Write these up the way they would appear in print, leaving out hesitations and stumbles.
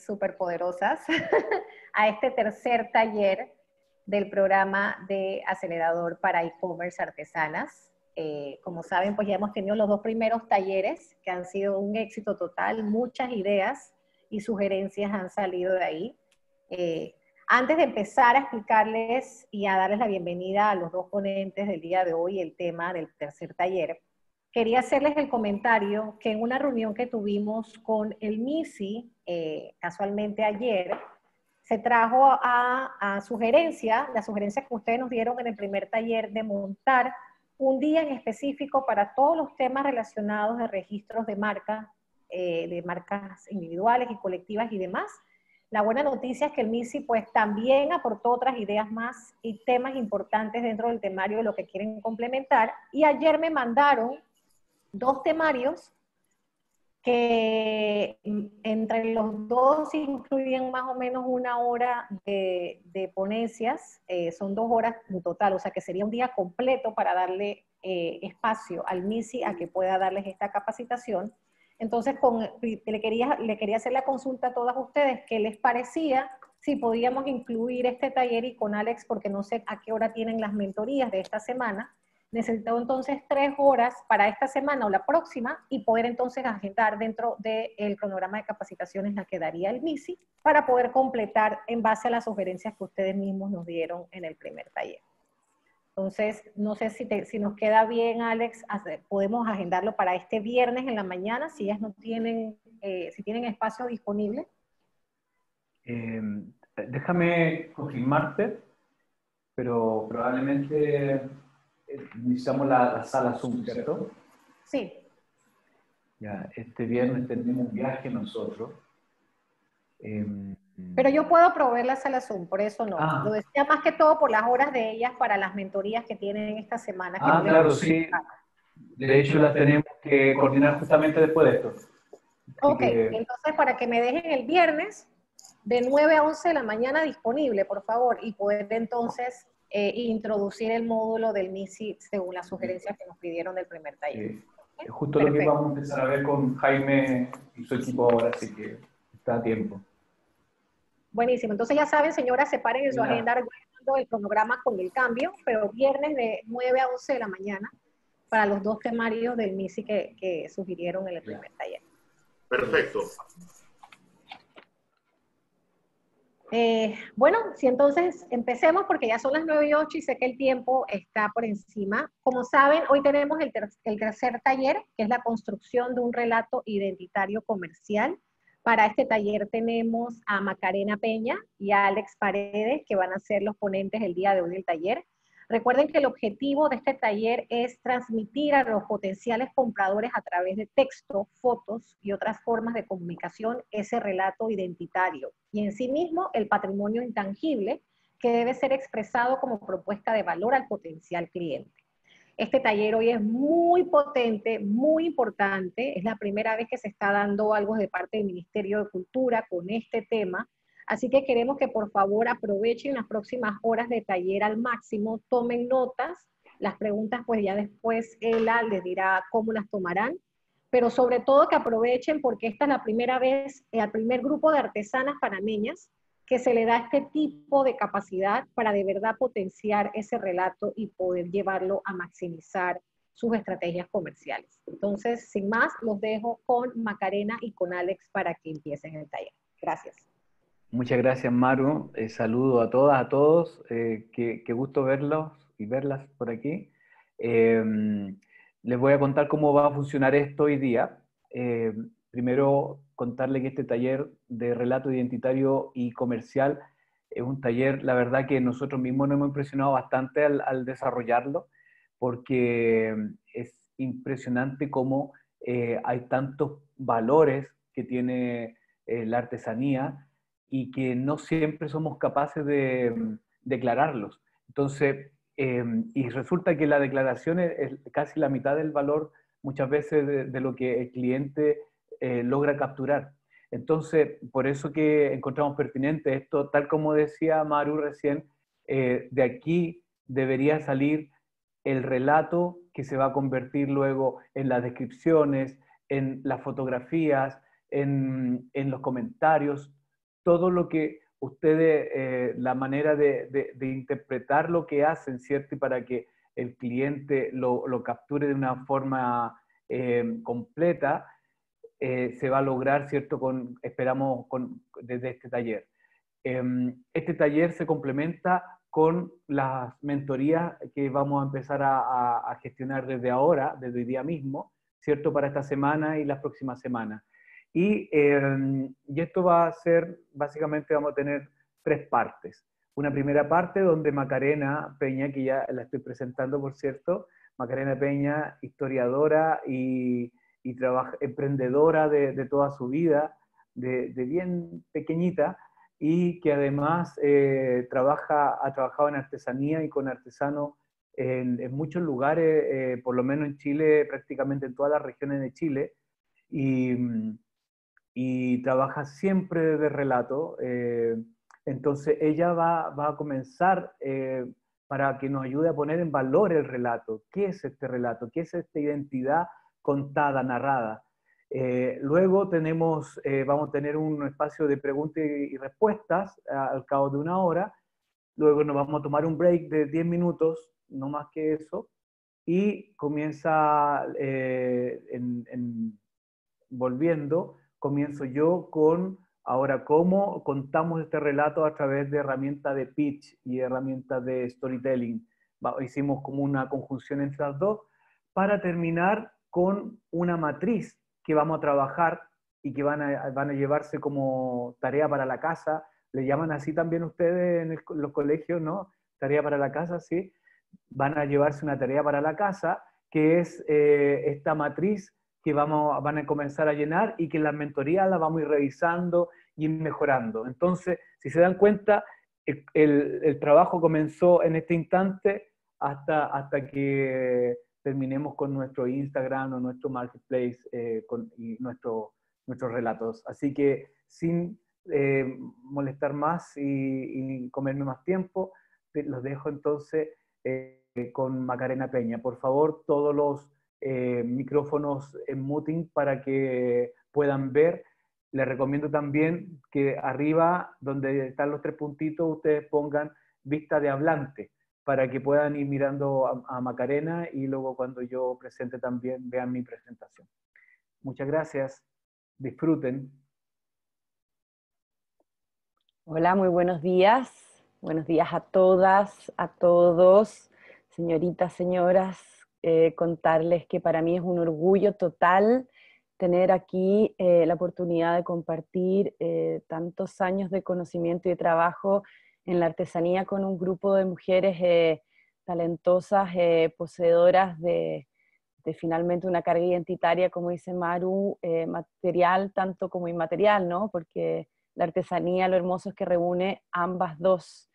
superpoderosas a este tercer taller del programa de acelerador para e-commerce artesanas. Como saben, pues ya hemos tenido los dos primeros talleres que han sido un éxito total, muchas ideas y sugerencias han salido de ahí. Antes de empezar a explicarles y a darles la bienvenida a los dos ponentes del día de hoy, el tema del tercer taller, quería hacerles el comentario que en una reunión que tuvimos con el MISI, casualmente ayer, se trajo a sugerencia, la sugerencia que ustedes nos dieron en el primer taller de montar un día en específico para todos los temas relacionados de registros de marcas individuales y colectivas y demás. La buena noticia es que el MISI pues también aportó otras ideas más y temas importantes dentro del temario de lo que quieren complementar. Y ayer me mandaron dos temarios que entre los dos incluyen más o menos una hora de ponencias, son 2 horas en total, o sea que sería un día completo para darle espacio al MISI a que pueda darles esta capacitación. Entonces le quería hacer la consulta a todas ustedes, ¿qué les parecía si podíamos incluir este taller? Y con Alex, porque no sé a qué hora tienen las mentorías de esta semana, necesito entonces 3 horas para esta semana o la próxima y poder entonces agendar dentro del cronograma de capacitaciones la que daría el MISI para poder completar en base a las sugerencias que ustedes mismos nos dieron en el primer taller. Entonces, no sé si nos queda bien, Alex, podemos agendarlo para este viernes en la mañana, si ellas no tienen, si tienen espacio disponible. Déjame confirmarte, pero probablemente necesitamos la sala Zoom, ¿cierto? Sí. Ya, este viernes tenemos un viaje nosotros. Pero yo puedo proveer la sala Zoom, por eso no. Lo decía más que todo por las horas de ellas para las mentorías que tienen esta semana. Que no claro, sí. De hecho, las tenemos que coordinar justamente después de esto. Ok, entonces para que me dejen el viernes de 9 a 11 de la mañana disponible, por favor, y poder entonces introducir el módulo del MISI según las sugerencias que nos pidieron del primer taller. Sí. Es justo lo que vamos a empezar a ver con Jaime y su equipo ahora, así que está a tiempo. Buenísimo, entonces ya saben, señoras, separen en su agenda el cronograma con el cambio, pero viernes de 9 a 11 de la mañana para los dos temarios del MISI que sugirieron en el primer taller. Perfecto. Bueno, si entonces empecemos porque ya son las 9:08 y sé que el tiempo está por encima. Como saben, hoy tenemos el tercer taller, que es la construcción de un relato identitario comercial. Para este taller tenemos a Macarena Peña y a Alex Paredes, que van a ser los ponentes el día de hoy del taller. Recuerden que el objetivo de este taller es transmitir a los potenciales compradores a través de texto, fotos y otras formas de comunicación ese relato identitario y en sí mismo el patrimonio intangible que debe ser expresado como propuesta de valor al potencial cliente. Este taller hoy es muy potente, muy importante, es la primera vez que se está dando algo de parte del Ministerio de Cultura con este tema. Así que queremos que por favor aprovechen las próximas horas de taller al máximo, tomen notas, las preguntas pues ya después Ela les dirá cómo las tomarán, pero sobre todo que aprovechen porque esta es la primera vez, al primer grupo de artesanas panameñas que se le da este tipo de capacidad para de verdad potenciar ese relato y poder llevarlo a maximizar sus estrategias comerciales. Entonces, sin más, los dejo con Macarena y con Alex para que empiecen el taller. Gracias. Muchas gracias, Maru. Saludo a todas, a todos. Qué gusto verlos y verlas por aquí. Les voy a contar cómo va a funcionar esto hoy día. Primero, contarle que este taller de relato identitario y comercial es un taller, la verdad que nosotros mismos nos hemos impresionado bastante al desarrollarlo, porque es impresionante cómo hay tantos valores que tiene la artesanía y que no siempre somos capaces de declararlos. Entonces, y resulta que la declaración es casi la mitad del valor muchas veces de lo que el cliente logra capturar. Entonces, por eso que encontramos pertinente esto, tal como decía Maru recién, de aquí debería salir el relato que se va a convertir luego en las descripciones, en las fotografías, en los comentarios, todo lo que ustedes, la manera de interpretar lo que hacen, ¿cierto? Y para que el cliente lo capture de una forma completa, se va a lograr, ¿cierto? Esperamos desde este taller. Este taller se complementa con las mentorías que vamos a empezar a gestionar desde ahora, desde hoy día mismo, ¿cierto? Para esta semana y las próximas semanas. Y esto va a ser, básicamente vamos a tener 3 partes. Una primera parte donde Macarena Peña, que ya la estoy presentando, por cierto, Macarena Peña, historiadora y emprendedora de toda su vida, de bien pequeñita, y que además ha trabajado en artesanía y con artesanos en muchos lugares, por lo menos en Chile, prácticamente en todas las regiones de Chile, y, y trabaja siempre de relato. Entonces ella va a comenzar para que nos ayude a poner en valor el relato. ¿Qué es este relato? ¿Qué es esta identidad contada, narrada? Luego vamos a tener un espacio de preguntas y respuestas al cabo de una hora. Luego nos vamos a tomar un break de 10 minutos, no más que eso, y comienza volviendo, comienzo yo con ahora cómo contamos este relato a través de herramientas de pitch y herramientas de storytelling. Hicimos como una conjunción entre las dos para terminar con una matriz que vamos a trabajar y que van a llevarse como tarea para la casa. Le llaman así también ustedes en los colegios, ¿no? Tarea para la casa, sí. Van a llevarse una tarea para la casa, que es esta matriz que van a comenzar a llenar y que en las mentorías la vamos a ir revisando y ir mejorando. Entonces, si se dan cuenta, el trabajo comenzó en este instante hasta que terminemos con nuestro Instagram o nuestro Marketplace y nuestros relatos. Así que sin molestar más y comerme más tiempo, los dejo entonces con Macarena Peña. Por favor, todos los micrófonos en muting para que puedan ver. Les recomiendo también que arriba, donde están los 3 puntitos, ustedes pongan vista de hablante para que puedan ir mirando a Macarena y luego cuando yo presente también vean mi presentación. Muchas gracias. Disfruten. Hola, muy buenos días. Buenos días a todas, a todos, señoritas, señoras. Contarles que para mí es un orgullo total tener aquí la oportunidad de compartir tantos años de conocimiento y de trabajo en la artesanía con un grupo de mujeres talentosas, poseedoras de finalmente una carga identitaria, como dice Maru, material tanto como inmaterial, ¿no? Porque la artesanía, lo hermoso es que reúne ambas dos.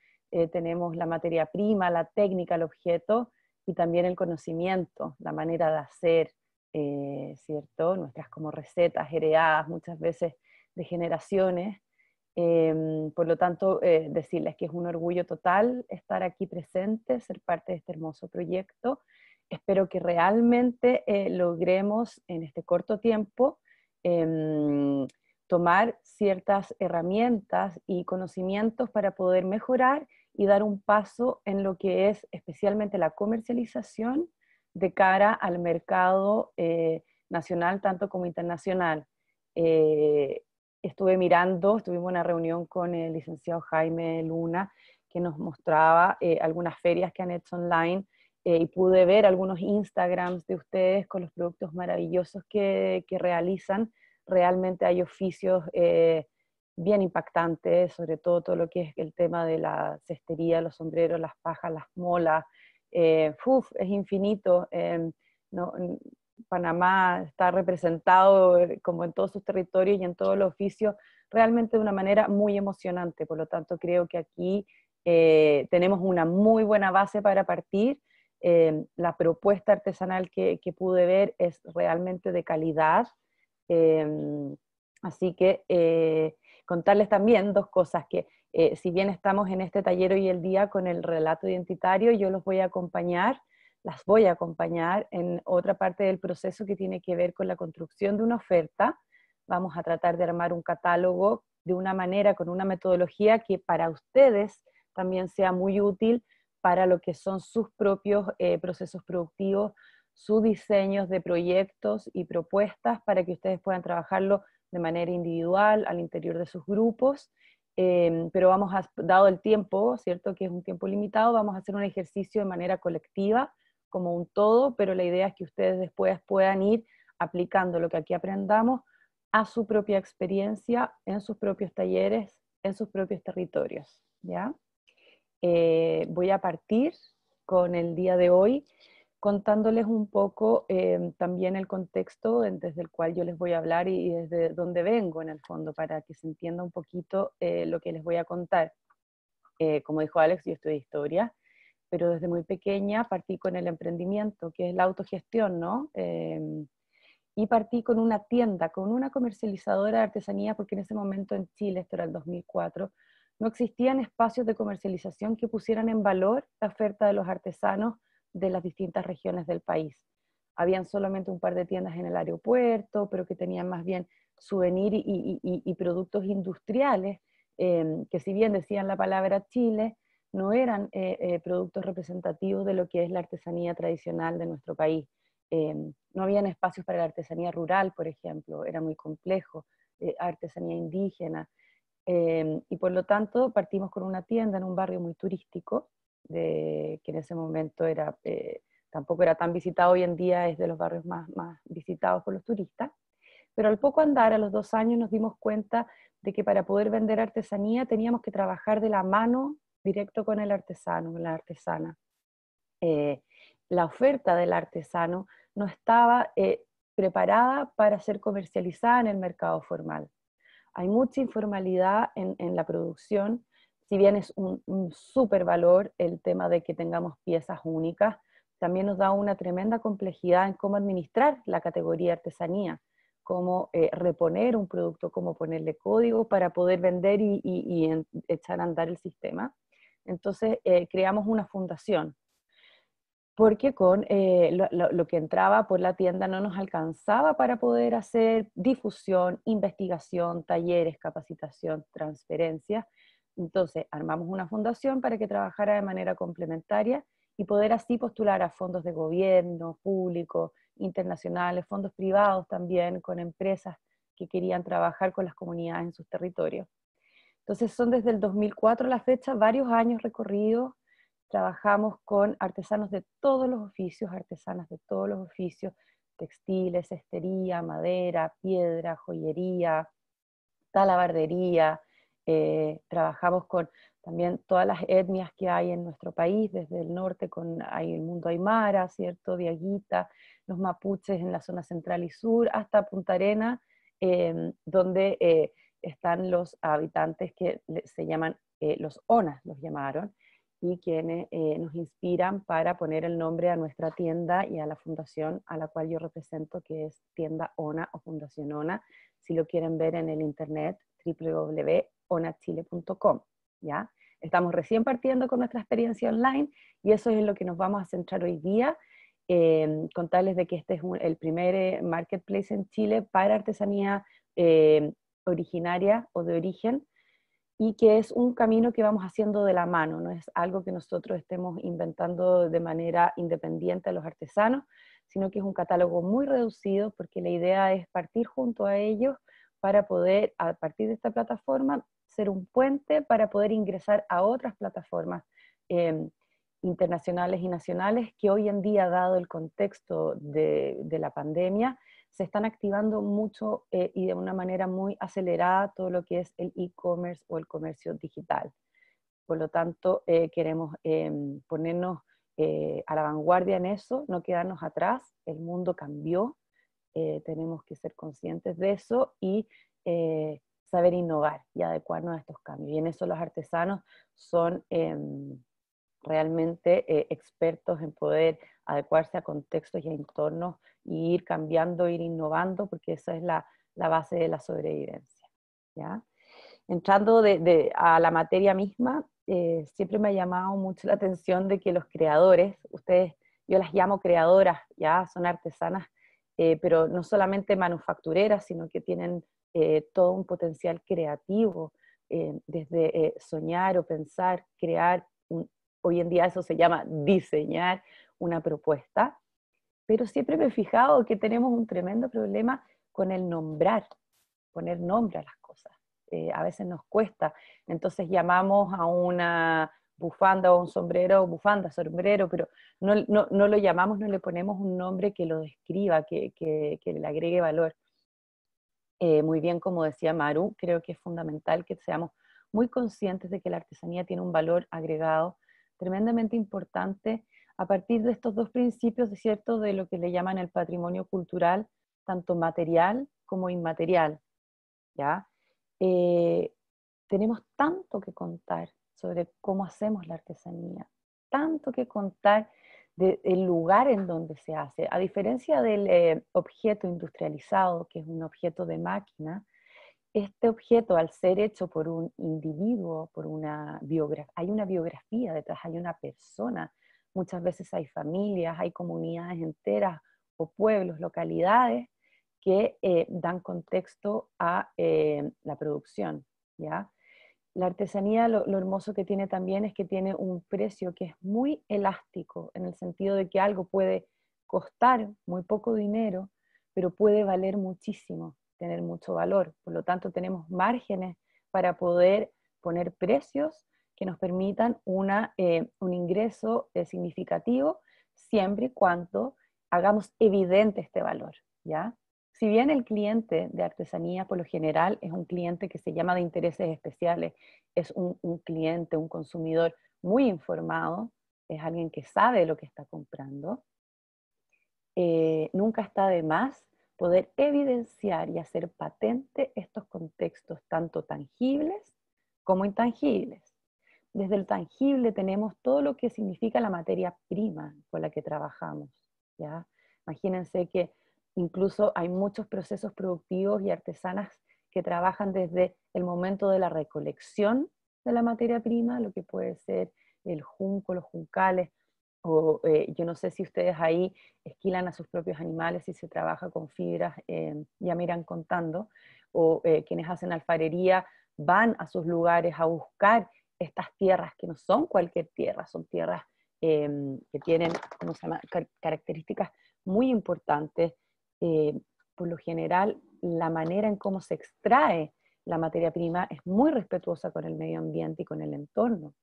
Tenemos la materia prima, la técnica, el objeto, y también el conocimiento, la manera de hacer, ¿cierto? Nuestras como recetas heredadas muchas veces de generaciones. Por lo tanto, decirles que es un orgullo total estar aquí presente, ser parte de este hermoso proyecto. Espero que realmente logremos en este corto tiempo tomar ciertas herramientas y conocimientos para poder mejorar y dar un paso en lo que es especialmente la comercialización de cara al mercado nacional tanto como internacional. Estuvimos en una reunión con el licenciado Jaime Luna que nos mostraba algunas ferias que han hecho online y pude ver algunos Instagrams de ustedes con los productos maravillosos que realizan. Realmente hay oficios bien impactantes, sobre todo lo que es el tema de la cestería, los sombreros, las pajas, las molas. Es infinito. No, Panamá está representado como en todos sus territorios y en todos los oficios, realmente de una manera muy emocionante. Por lo tanto, creo que aquí tenemos una muy buena base para partir. La propuesta artesanal que pude ver es realmente de calidad. Así que contarles también 2 cosas, que si bien estamos en este taller hoy el día con el relato identitario, yo las voy a acompañar en otra parte del proceso que tiene que ver con la construcción de una oferta, vamos a tratar de armar un catálogo de una manera, con una metodología que para ustedes también sea muy útil para lo que son sus propios procesos productivos, sus diseños de proyectos y propuestas para que ustedes puedan trabajarlo de manera individual al interior de sus grupos, pero dado el tiempo, ¿cierto? Que es un tiempo limitado, vamos a hacer un ejercicio de manera colectiva, como un todo, pero la idea es que ustedes después puedan ir aplicando lo que aquí aprendamos a su propia experiencia, en sus propios talleres, en sus propios territorios, ¿ya? Voy a partir con el día de hoy contándoles un poco también el contexto desde el cual yo les voy a hablar y desde donde vengo en el fondo, para que se entienda un poquito lo que les voy a contar. Como dijo Alex, yo estudié historia, pero desde muy pequeña partí con el emprendimiento, que es la autogestión, ¿no? Y partí con una tienda, con una comercializadora de artesanía, porque en ese momento en Chile, esto era el 2004, no existían espacios de comercialización que pusieran en valor la oferta de los artesanos de las distintas regiones del país. Habían solamente un par de tiendas en el aeropuerto, pero que tenían más bien souvenir y productos industriales, que si bien decían la palabra Chile, no eran productos representativos de lo que es la artesanía tradicional de nuestro país. No habían espacios para la artesanía rural, por ejemplo, era muy complejo, artesanía indígena, y por lo tanto partimos con una tienda en un barrio muy turístico, que en ese momento tampoco era tan visitado, hoy en día es de los barrios más visitados por los turistas, pero al poco andar, a los 2 años, nos dimos cuenta de que para poder vender artesanía teníamos que trabajar de la mano directo con el artesano, con la artesana. La oferta del artesano no estaba preparada para ser comercializada en el mercado formal. Hay mucha informalidad en la producción, si bien es un súper valor el tema de que tengamos piezas únicas, también nos da una tremenda complejidad en cómo administrar la categoría artesanía, cómo reponer un producto, cómo ponerle código para poder vender y echar a andar el sistema. Entonces creamos una fundación, porque con lo que entraba por la tienda no nos alcanzaba para poder hacer difusión, investigación, talleres, capacitación, transferencia. Entonces armamos una fundación para que trabajara de manera complementaria y poder así postular a fondos de gobierno, público, internacionales, fondos privados también, con empresas que querían trabajar con las comunidades en sus territorios. Entonces son desde el 2004 a la fecha varios años recorridos. Trabajamos con artesanos de todos los oficios, artesanas de todos los oficios, textiles, cestería, madera, piedra, joyería, talabardería. Trabajamos con también todas las etnias que hay en nuestro país, desde el norte hay el mundo aymara, ¿cierto? Diaguita, los mapuches en la zona central y sur, hasta Punta Arenas, donde están los habitantes que se llaman los ONAS, los llamaron, y quienes nos inspiran para poner el nombre a nuestra tienda y a la fundación a la cual yo represento, que es Tienda ONA o Fundación ONA, si lo quieren ver en el internet, www.onachile.com, ¿ya? Estamos recién partiendo con nuestra experiencia online y eso es en lo que nos vamos a centrar hoy día, contarles de que este es el primer marketplace en Chile para artesanía originaria o de origen, y que es un camino que vamos haciendo de la mano, no es algo que nosotros estemos inventando de manera independiente a los artesanos, sino que es un catálogo muy reducido, porque la idea es partir junto a ellos para poder, a partir de esta plataforma, ser un puente para poder ingresar a otras plataformas internacionales y nacionales que hoy en día, dado el contexto de la pandemia, se están activando mucho y de una manera muy acelerada todo lo que es el e-commerce o el comercio digital. Por lo tanto, queremos ponernos a la vanguardia en eso, no quedarnos atrás. El mundo cambió, tenemos que ser conscientes de eso y saber innovar y adecuarnos a estos cambios. Y en eso los artesanos son realmente expertos en poder adecuarse a contextos y a entornos y ir cambiando, ir innovando, porque esa es la base de la sobrevivencia, ¿ya? Entrando a la materia misma, siempre me ha llamado mucho la atención de que los creadores, yo las llamo creadoras, ya son artesanas pero no solamente manufactureras, sino que tienen todo un potencial creativo, desde soñar o pensar, crear, hoy en día eso se llama diseñar una propuesta, pero siempre me he fijado que tenemos un tremendo problema con el nombrar, poner nombre a las cosas. A veces nos cuesta, entonces llamamos a una bufanda o un sombrero, bufanda, sombrero, pero no lo llamamos, no le ponemos un nombre que lo describa, que le agregue valor. Muy bien, como decía Maru, creo que es fundamental que seamos muy conscientes de que la artesanía tiene un valor agregado tremendamente importante a partir de estos dos principios, de cierto, de lo que le llaman el patrimonio cultural, tanto material como inmaterial, ¿ya? Eh, Tenemos tanto que contar sobre cómo hacemos la artesanía, tanto que contar del lugar en donde se hace. A diferencia del objeto industrializado, que es un objeto de máquina, este objeto, al ser hecho por un individuo, por una biografía, hay una biografía detrás, hay una persona. Muchas veces hay familias, hay comunidades enteras o pueblos, localidades que dan contexto a la producción, ¿ya? La artesanía, lo hermoso que tiene también es que tiene un precio que es muy elástico, en el sentido de que algo puede costar muy poco dinero, pero puede valer muchísimo, tener mucho valor. Por lo tanto, tenemos márgenes para poder poner precios que nos permitan un ingreso significativo, siempre y cuando hagamos evidente este valor, ¿ya? Si bien el cliente de artesanía por lo general es un cliente que se llama de intereses especiales, es un cliente, un consumidor muy informado, es alguien que sabe lo que está comprando, nunca está de más poder evidenciar y hacer patente estos contextos tanto tangibles como intangibles. Desde el tangible tenemos todo lo que significa la materia prima con la que trabajamos, ¿ya? Imagínense que incluso hay muchos procesos productivos y artesanas que trabajan desde el momento de la recolección de la materia prima, lo que puede ser el junco, los juncales, o yo no sé si ustedes ahí esquilan a sus propios animales y se trabaja con fibras, ya me irán contando, o quienes hacen alfarería van a sus lugares a buscar estas tierras que no son cualquier tierra, son tierras que tienen, ¿cómo se llama?, características muy importantes. Eh, por lo general, la manera en cómo se extrae la materia prima es muy respetuosa con el medio ambiente y con el entorno.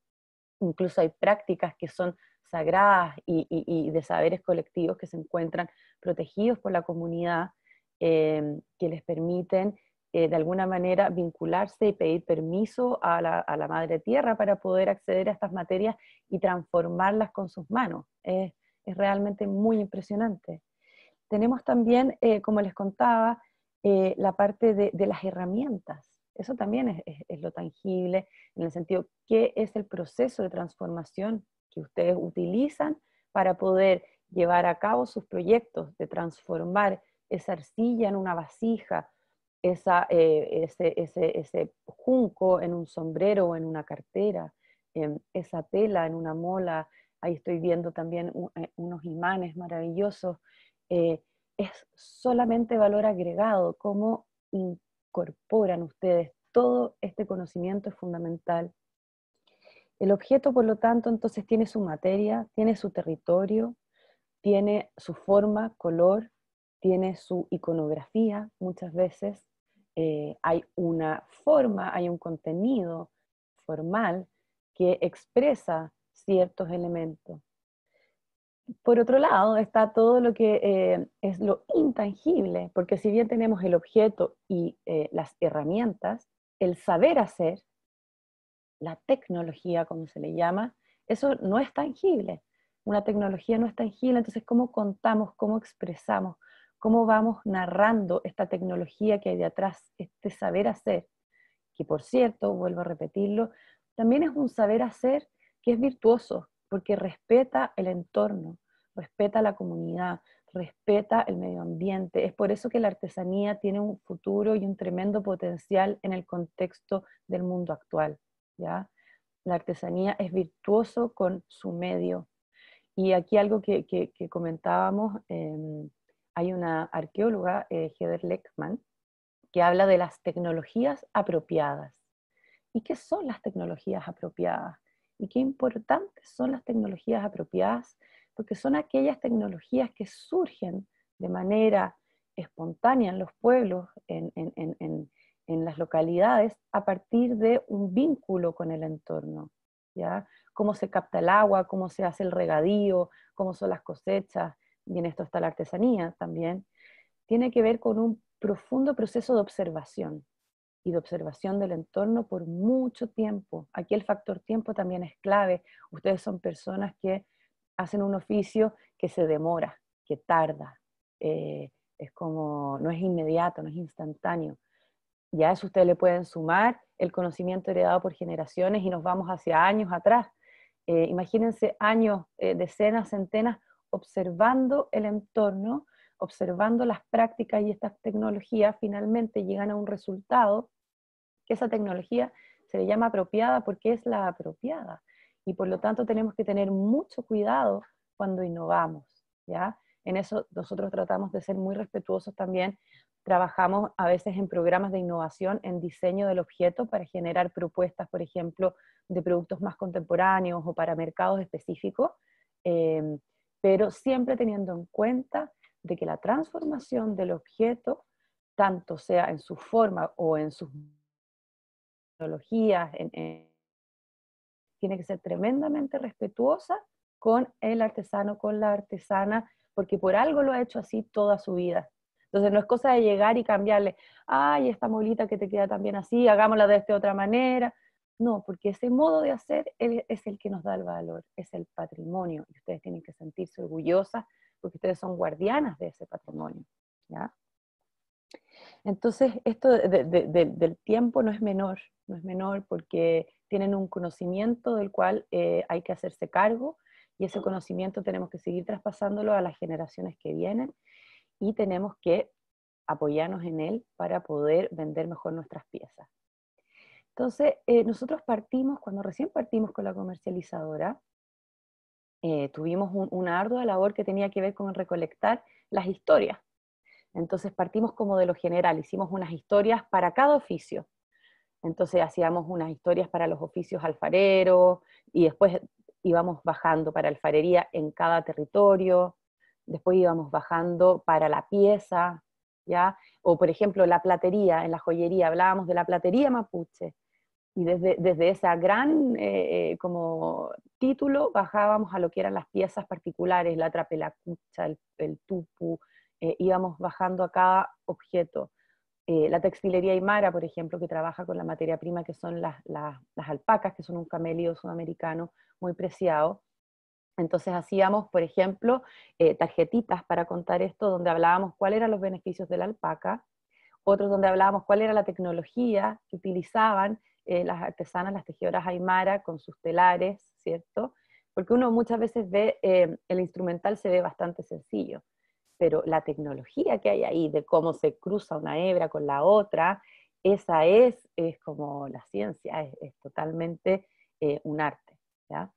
Incluso hay prácticas que son sagradas y de saberes colectivos que se encuentran protegidos por la comunidad, que les permiten de alguna manera vincularse y pedir permiso a la madre tierra para poder acceder a estas materias y transformarlas con sus manos. Es realmente muy impresionante. Tenemos también, como les contaba, la parte de las herramientas. Eso también es lo tangible, en el sentido, ¿qué es el proceso de transformación que ustedes utilizan para poder llevar a cabo sus proyectos de transformar esa arcilla en una vasija, ese junco en un sombrero o en una cartera, esa tela en una mola? Ahí estoy viendo también unos imanes maravillosos. Es solamente valor agregado, cómo incorporan ustedes todo este conocimiento es fundamental. El objeto, por lo tanto, entonces tiene su materia, tiene su territorio, tiene su forma, color, tiene su iconografía muchas veces, hay una forma, hay un contenido formal que expresa ciertos elementos. Por otro lado, está todo lo que es lo intangible, porque si bien tenemos el objeto y las herramientas, el saber hacer, la tecnología, como se le llama, eso no es tangible. Una tecnología no es tangible, entonces ¿cómo contamos, cómo expresamos, cómo vamos narrando esta tecnología que hay de atrás, este saber hacer? Que por cierto, vuelvo a repetirlo, también es un saber hacer que es virtuoso, porque respeta el entorno, respeta la comunidad, respeta el medio ambiente. Es por eso que la artesanía tiene un futuro y un tremendo potencial en el contexto del mundo actual, ¿ya? La artesanía es virtuoso con su medio. Y aquí algo que comentábamos, hay una arqueóloga, Heather Leckman, que habla de las tecnologías apropiadas. ¿Y qué son las tecnologías apropiadas? ¿Y qué importantes son las tecnologías apropiadas? Porque son aquellas tecnologías que surgen de manera espontánea en los pueblos, en las localidades, a partir de un vínculo con el entorno, ¿ya? Cómo se capta el agua, cómo se hace el regadío, cómo son las cosechas, y en esto está la artesanía también. Tiene que ver con un profundo proceso de observación y de observación del entorno por mucho tiempo. Aquí el factor tiempo también es clave. Ustedes son personas que hacen un oficio que se demora, que tarda. Es como, no es inmediato, no es instantáneo. Y a eso ustedes le pueden sumar el conocimiento heredado por generaciones y nos vamos hacia años atrás. Imagínense años, decenas, centenas, observando el entorno, observando las prácticas, y estas tecnologías finalmente llegan a un resultado que esa tecnología se le llama apropiada porque es la apropiada. Y por lo tanto tenemos que tener mucho cuidado cuando innovamos, ¿ya? En eso nosotros tratamos de ser muy respetuosos también. Trabajamos a veces en programas de innovación en diseño del objeto para generar propuestas, por ejemplo, de productos más contemporáneos o para mercados específicos, pero siempre teniendo en cuenta de que la transformación del objeto, tanto sea en su forma o en sus tecnologías, tiene que ser tremendamente respetuosa con el artesano, con la artesana, porque por algo lo ha hecho así toda su vida. Entonces no es cosa de llegar y cambiarle, ay, esta molita que te queda también así, hagámosla de esta otra manera. No, porque ese modo de hacer es el que nos da el valor, es el patrimonio, y ustedes tienen que sentirse orgullosas porque ustedes son guardianas de ese patrimonio, ¿ya? Entonces, esto del tiempo no es menor porque tienen un conocimiento del cual hay que hacerse cargo, y ese conocimiento tenemos que seguir traspasándolo a las generaciones que vienen, y tenemos que apoyarnos en él para poder vender mejor nuestras piezas. Entonces, nosotros partimos, cuando recién partimos con la comercializadora, tuvimos una ardua labor que tenía que ver con recolectar las historias. Entonces partimos como de lo general, hicimos unas historias para cada oficio. Entonces hacíamos unas historias para los oficios alfareros, y después íbamos bajando para alfarería en cada territorio, después íbamos bajando para la pieza, ¿ya? O por ejemplo la platería, en la joyería, hablábamos de la platería mapuche, y desde ese gran como título bajábamos a lo que eran las piezas particulares, la trapelacucha, el tupu, íbamos bajando a cada objeto. La textilería aymara, por ejemplo, que trabaja con la materia prima que son las alpacas, que son un camello sudamericano muy preciado. Entonces hacíamos, por ejemplo, tarjetitas para contar esto, donde hablábamos cuáles eran los beneficios de la alpaca, otros donde hablábamos cuál era la tecnología que utilizaban las artesanas, las tejedoras aymara con sus telares, ¿cierto? Porque uno muchas veces ve, el instrumental se ve bastante sencillo, pero la tecnología que hay ahí de cómo se cruza una hebra con la otra, esa es como la ciencia, es totalmente un arte, ¿ya?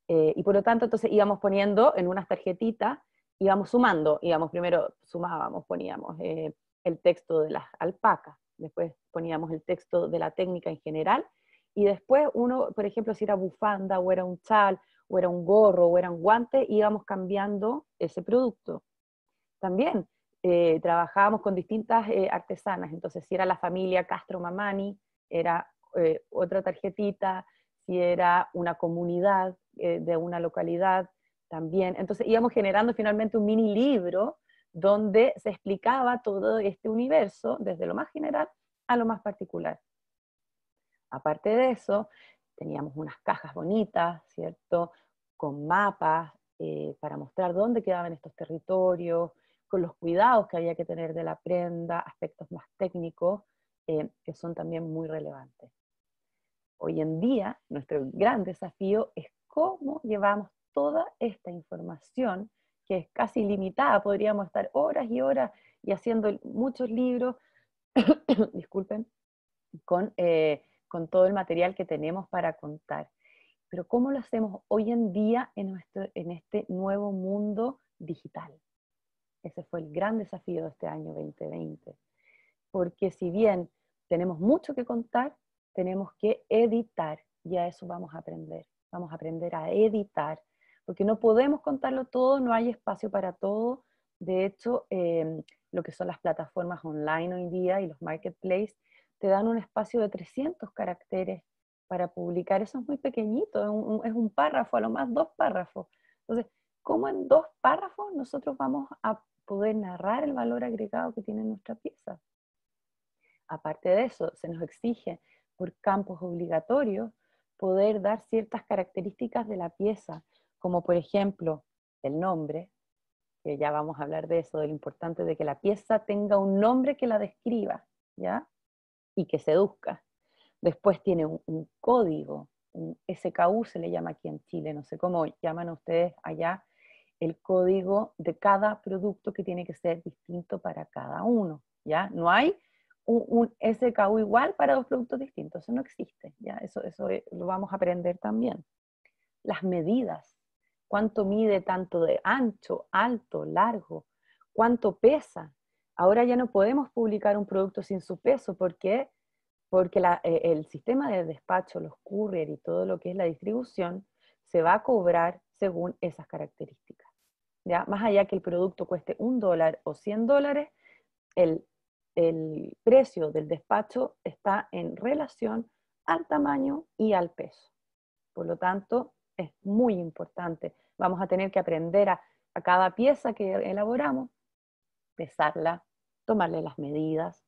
Y por lo tanto, entonces íbamos poniendo en unas tarjetitas, íbamos sumando, primero sumábamos, poníamos el texto de las alpacas, después poníamos el texto de la técnica en general, y después uno, por ejemplo, si era bufanda, o era un chal, o era un gorro, o era un guante, íbamos cambiando ese producto. También trabajábamos con distintas artesanas, entonces si era la familia Castro Mamani, era otra tarjetita, si era una comunidad de una localidad también. Entonces íbamos generando finalmente un mini libro donde se explicaba todo este universo, desde lo más general a lo más particular. Aparte de eso, teníamos unas cajas bonitas, ¿cierto? Con mapas para mostrar dónde quedaban estos territorios, con los cuidados que había que tener de la prenda, aspectos más técnicos, que son también muy relevantes. Hoy en día, nuestro gran desafío es cómo llevamos toda esta información, que es casi ilimitada, podríamos estar horas y horas y haciendo muchos libros, disculpen, con todo el material que tenemos para contar. Pero ¿cómo lo hacemos hoy en día en este nuevo mundo digital? Ese fue el gran desafío de este año 2020. Porque si bien tenemos mucho que contar, tenemos que editar, y a eso vamos a aprender. Vamos a aprender a editar, porque no podemos contarlo todo, no hay espacio para todo. De hecho, lo que son las plataformas online hoy día y los marketplaces te dan un espacio de 300 caracteres para publicar. Eso es muy pequeñito, es un párrafo, a lo más 2 párrafos. Entonces, ¿cómo en 2 párrafos nosotros vamos a poder narrar el valor agregado que tiene nuestra pieza? Aparte de eso, se nos exige por campos obligatorios poder dar ciertas características de la pieza, como por ejemplo el nombre, que ya vamos a hablar de eso, de lo importante de que la pieza tenga un nombre que la describa, ¿ya? Y que seduzca. Después tiene un código, un SKU se le llama aquí en Chile, no sé cómo llaman ustedes allá, el código de cada producto que tiene que ser distinto para cada uno, ¿ya? No hay un SKU igual para 2 productos distintos, eso no existe, ¿ya? Eso lo vamos a aprender también. Las medidas, cuánto mide tanto de ancho, alto, largo, cuánto pesa. Ahora ya no podemos publicar un producto sin su peso, ¿por qué? Porque el sistema de despacho, los courier y todo lo que es la distribución, se va a cobrar según esas características. ¿Ya? Más allá que el producto cueste $1 o $100, el precio del despacho está en relación al tamaño y al peso. Por lo tanto, es muy importante. Vamos a tener que aprender a cada pieza que elaboramos, pesarla, tomarle las medidas,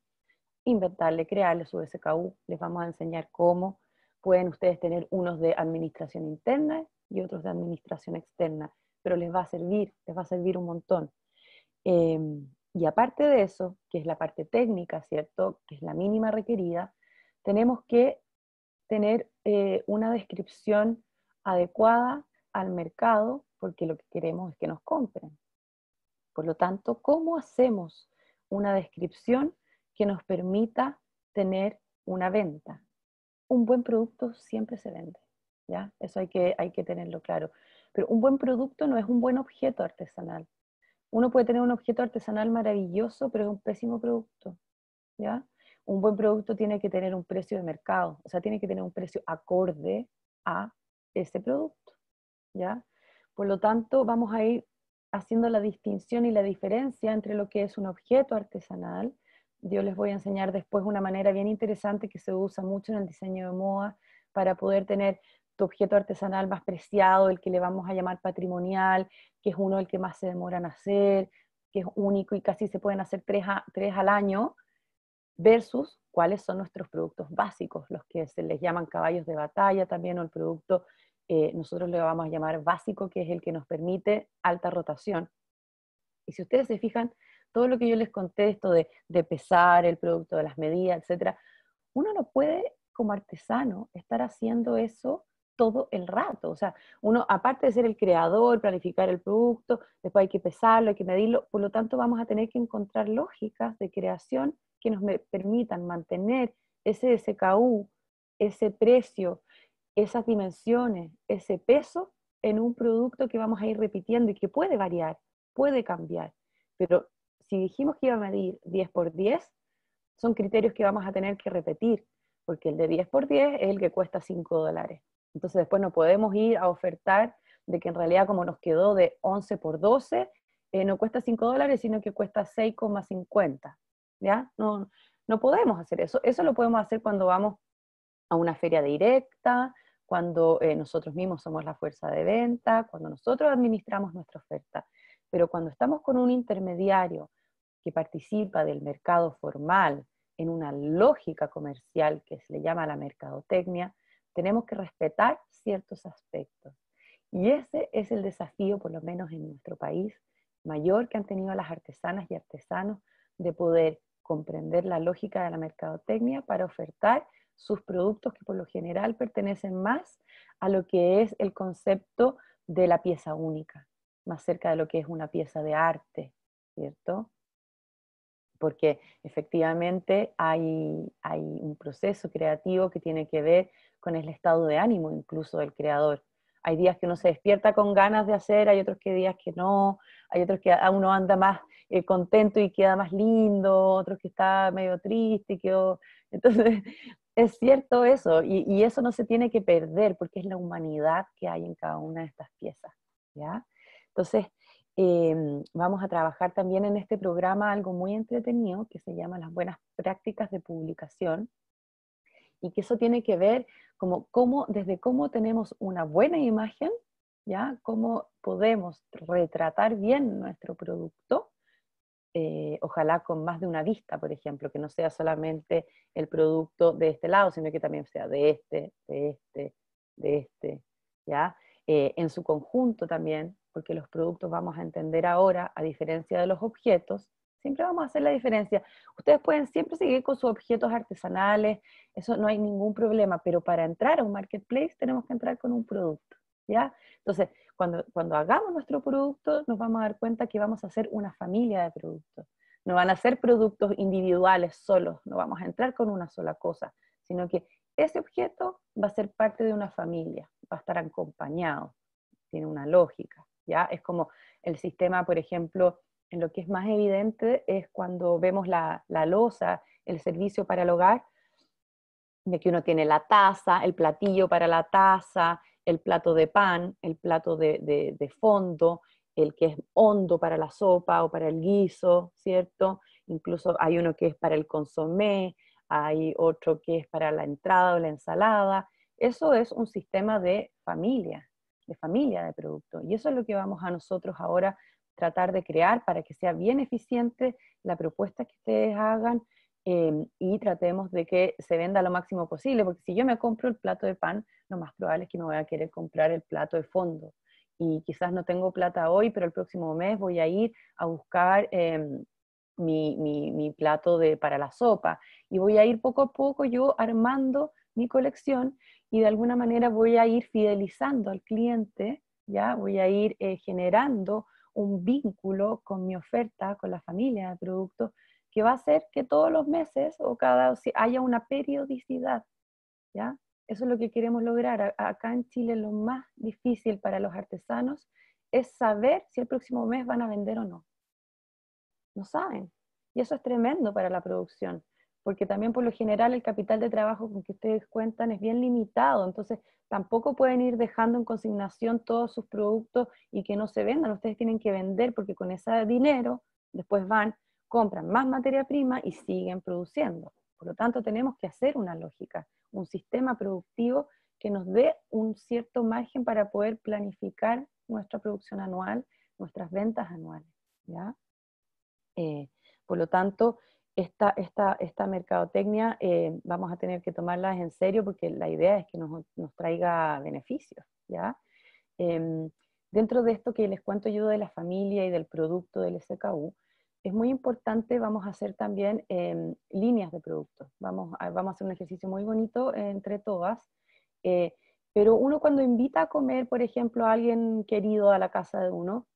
inventarle, crearle su SKU. Les vamos a enseñar cómo. Pueden ustedes tener unos de administración interna y otros de administración externa, pero les va a servir un montón. Y aparte de eso, que es la parte técnica, ¿cierto? Que es la mínima requerida, tenemos que tener una descripción adecuada al mercado, porque lo que queremos es que nos compren. Por lo tanto, ¿cómo hacemos una descripción que nos permita tener una venta? Un buen producto siempre se vende, ¿ya? Eso hay que tenerlo claro. Pero un buen producto no es un buen objeto artesanal. Uno puede tener un objeto artesanal maravilloso, pero es un pésimo producto, ¿ya? Un buen producto tiene que tener un precio de mercado, o sea, tiene que tener un precio acorde a ese producto, ¿ya? Por lo tanto, vamos a ir haciendo la distinción y la diferencia entre lo que es un objeto artesanal. Yo les voy a enseñar después una manera bien interesante que se usa mucho en el diseño de moda para poder tener tu objeto artesanal más preciado, el que le vamos a llamar patrimonial, que es uno el que más se demora en hacer, que es único y casi se pueden hacer tres al año, versus cuáles son nuestros productos básicos, los que se les llaman caballos de batalla también, o el producto, nosotros le vamos a llamar básico, que es el que nos permite alta rotación. Y si ustedes se fijan, todo lo que yo les conté, esto de pesar el producto, de las medidas, etc., uno no puede, como artesano, estar haciendo eso todo el rato. O sea, uno, aparte de ser el creador, planificar el producto, después hay que pesarlo, hay que medirlo, por lo tanto vamos a tener que encontrar lógicas de creación que nos permitan mantener ese SKU, ese precio, esas dimensiones, ese peso en un producto que vamos a ir repitiendo y que puede variar, puede cambiar. Pero si dijimos que iba a medir 10 por 10, son criterios que vamos a tener que repetir, porque el de 10 por 10 es el que cuesta $5. Entonces después no podemos ir a ofertar de que en realidad como nos quedó de 11 por 12, no cuesta $5, sino que cuesta 6,50. ¿Ya? No podemos hacer eso. Eso lo podemos hacer cuando vamos a una feria directa, cuando nosotros mismos somos la fuerza de venta, cuando nosotros administramos nuestra oferta. Pero cuando estamos con un intermediario que participa del mercado formal en una lógica comercial que se le llama la mercadotecnia, tenemos que respetar ciertos aspectos. Y ese es el desafío, por lo menos en nuestro país, mayor que han tenido las artesanas y artesanos de poder comprender la lógica de la mercadotecnia para ofertar sus productos que por lo general pertenecen más a lo que es el concepto de la pieza única, más cerca de lo que es una pieza de arte, ¿cierto? Porque efectivamente hay un proceso creativo que tiene que ver con el estado de ánimo incluso del creador. Hay días que uno se despierta con ganas de hacer, hay otros días que no, hay otros que a uno anda más contento y queda más lindo, otros que está medio triste y quedó... Entonces, es cierto eso, y eso no se tiene que perder, porque es la humanidad que hay en cada una de estas piezas, ¿ya? Entonces, vamos a trabajar también en este programa algo muy entretenido que se llama las buenas prácticas de publicación, y que eso tiene que ver desde cómo tenemos una buena imagen, ¿ya? Cómo podemos retratar bien nuestro producto, ojalá con más de una vista, por ejemplo, que no sea solamente el producto de este lado, sino que también sea de este, de este, ¿ya? En su conjunto también, porque los productos vamos a entender ahora, a diferencia de los objetos, siempre vamos a hacer la diferencia. Ustedes pueden siempre seguir con sus objetos artesanales, eso no hay ningún problema, pero para entrar a un marketplace tenemos que entrar con un producto, ¿ya? Entonces, cuando hagamos nuestro producto, nos vamos a dar cuenta que vamos a hacer una familia de productos. No van a ser productos individuales solos, no vamos a entrar con una sola cosa, sino que ese objeto va a ser parte de una familia, va a estar acompañado, tiene una lógica, ¿ya? Es como el sistema, por ejemplo, en lo que es más evidente es cuando vemos la loza, el servicio para el hogar, de que uno tiene la taza, el platillo para la taza, el plato de pan, el plato de fondo, el que es hondo para la sopa o para el guiso, ¿cierto? Incluso hay uno que es para el consomé, hay otro que es para la entrada o la ensalada. Eso es un sistema de familia de productos. Y eso es lo que vamos a nosotros ahora tratar de crear para que sea bien eficiente la propuesta que ustedes hagan, y tratemos de que se venda lo máximo posible, porque si yo me compro el plato de pan, lo más probable es que me voy a querer comprar el plato de fondo. Y quizás no tengo plata hoy, pero el próximo mes voy a ir a buscar mi plato para la sopa. Y voy a ir poco a poco yo armando mi colección y de alguna manera voy a ir fidelizando al cliente, ¿ya? Voy a ir generando un vínculo con mi oferta, con la familia de productos, que va a hacer que todos los meses haya una periodicidad, ¿ya? Eso es lo que queremos lograr. Acá en Chile lo más difícil para los artesanos es saber si el próximo mes van a vender o no. No saben. Y eso es tremendo para la producción, porque también por lo general el capital de trabajo con que ustedes cuentan es bien limitado, entonces tampoco pueden ir dejando en consignación todos sus productos y que no se vendan. Ustedes tienen que vender porque con ese dinero después van, compran más materia prima y siguen produciendo. Por lo tanto, tenemos que hacer una lógica, un sistema productivo que nos dé un cierto margen para poder planificar nuestra producción anual, nuestras ventas anuales, ¿ya? Por lo tanto, esta mercadotecnia vamos a tener que tomarla en serio porque la idea es que nos traiga beneficios, ¿ya? Dentro de esto que les cuento yo de la familia y del producto del SKU, es muy importante, vamos a hacer también líneas de productos. Vamos a hacer un ejercicio muy bonito entre todas, pero uno cuando invita a comer, por ejemplo, a alguien querido a la casa de uno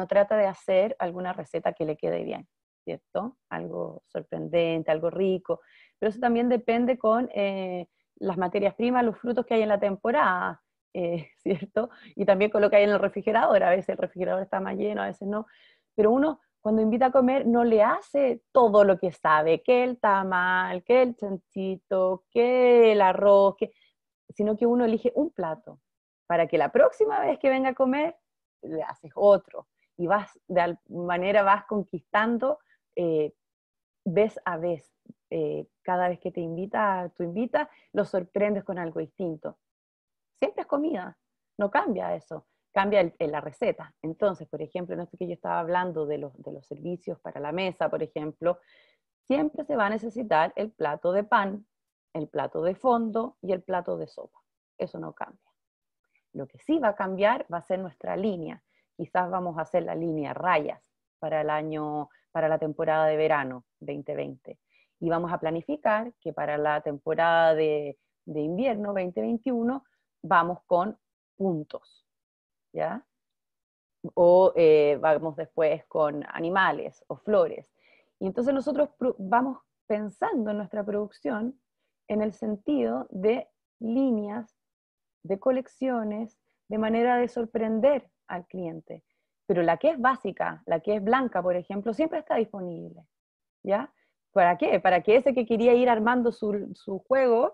trata de hacer alguna receta que le quede bien, ¿cierto? Algo sorprendente, algo rico, pero eso también depende con las materias primas, los frutos que hay en la temporada, ¿cierto? Y también con lo que hay en el refrigerador, a veces el refrigerador está más lleno, a veces no, pero uno cuando invita a comer no le hace todo lo que sabe, que el tamal, que el chanchito, que el arroz, sino que uno elige un plato, para que la próxima vez que venga a comer, le haces otro, y de alguna manera vas conquistando vez a vez. Cada vez que tú invitas, lo sorprendes con algo distinto. Siempre es comida, no cambia eso, cambia la receta. Entonces, por ejemplo, en esto que yo estaba hablando de los servicios para la mesa, por ejemplo, siempre se va a necesitar el plato de pan, el plato de fondo y el plato de sopa. Eso no cambia. Lo que sí va a cambiar va a ser nuestra línea. Quizás vamos a hacer la línea rayas para la temporada de verano 2020. Y vamos a planificar que para la temporada de invierno 2021 vamos con puntos, ¿ya? O vamos después con animales o flores. Y entonces nosotros vamos pensando en nuestra producción en el sentido de líneas, de colecciones, de manera de sorprender al cliente. pero la que es básica, la que es blanca, por ejemplo, siempre está disponible, ¿ya? ¿Para qué? Para que ese que quería ir armando su juego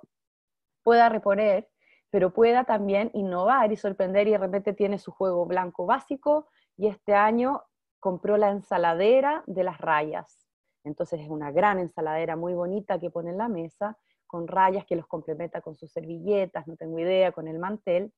pueda reponer, pero pueda también innovar y sorprender, y de repente tiene su juego blanco básico, y este año compró la ensaladera de las rayas. Entonces es una gran ensaladera muy bonita que pone en la mesa, con rayas que los complementa con sus servilletas, no tengo idea, con el mantel.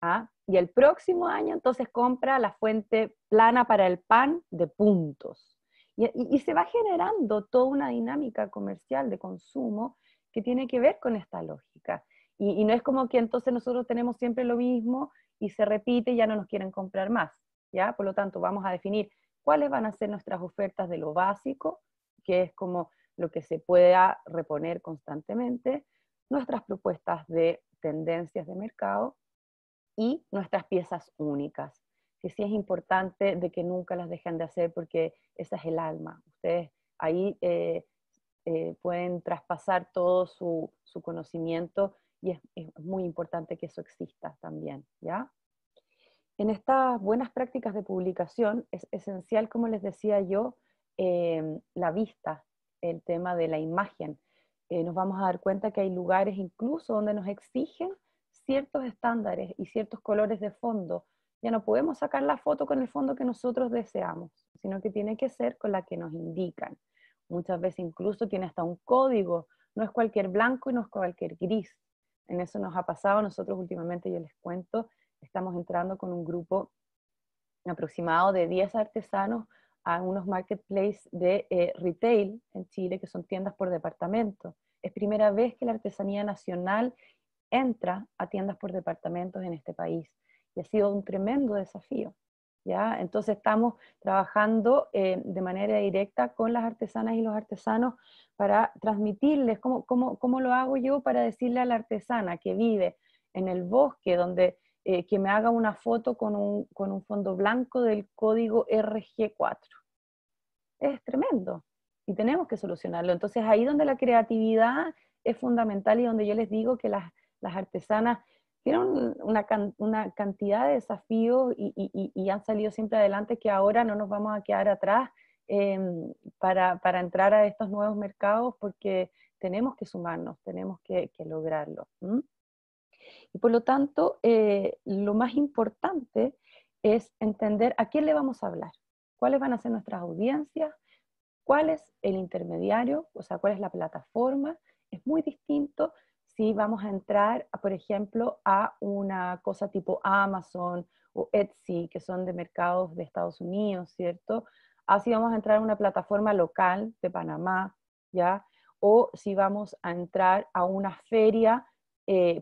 ¿Ah? Y el próximo año entonces compra la fuente plana para el pan de puntos. Y se va generando toda una dinámica comercial de consumo que tiene que ver con esta lógica. Y no es como que entonces nosotros tenemos siempre lo mismo y se repite y ya no nos quieren comprar más, ¿ya? Por lo tanto, vamos a definir cuáles van a ser nuestras ofertas de lo básico, que es como lo que se pueda reponer constantemente, nuestras propuestas de tendencias de mercado y nuestras piezas únicas, que sí es importante de que nunca las dejen de hacer porque esa es el alma. Ustedes ahí pueden traspasar todo su conocimiento y es muy importante que eso exista también, ¿ya? En estas buenas prácticas de publicación es esencial, como les decía yo, la vista, el tema de la imagen. Nos vamos a dar cuenta que hay lugares incluso donde nos exigen ciertos estándares y ciertos colores de fondo. Ya no podemos sacar la foto con el fondo que nosotros deseamos, sino que tiene que ser con la que nos indican. Muchas veces incluso tiene hasta un código, no es cualquier blanco y no es cualquier gris. En eso nos ha pasado, nosotros últimamente, yo les cuento, estamos entrando con un grupo aproximado de 10 artesanos a unos marketplaces de retail en Chile, que son tiendas por departamento. Es primera vez que la artesanía nacional entra a tiendas por departamentos en este país, y ha sido un tremendo desafío, ¿ya? Entonces estamos trabajando de manera directa con las artesanas y los artesanos para transmitirles cómo lo hago yo para decirle a la artesana que vive en el bosque, donde que me haga una foto con un fondo blanco del código RG4. Es tremendo y tenemos que solucionarlo. Entonces ahí donde la creatividad es fundamental y donde yo les digo que las artesanas tienen una cantidad de desafíos y han salido siempre adelante, que ahora no nos vamos a quedar atrás para entrar a estos nuevos mercados, porque tenemos que sumarnos, tenemos que lograrlo. Y por lo tanto, lo más importante es entender a quién le vamos a hablar, cuáles van a ser nuestras audiencias, cuál es el intermediario, o sea, cuál es la plataforma. Es muy distinto si vamos a entrar, por ejemplo, a una cosa tipo Amazon o Etsy, que son de mercados de Estados Unidos, ¿cierto? Así vamos a entrar a una plataforma local de Panamá, ¿ya? O si vamos a entrar a una feria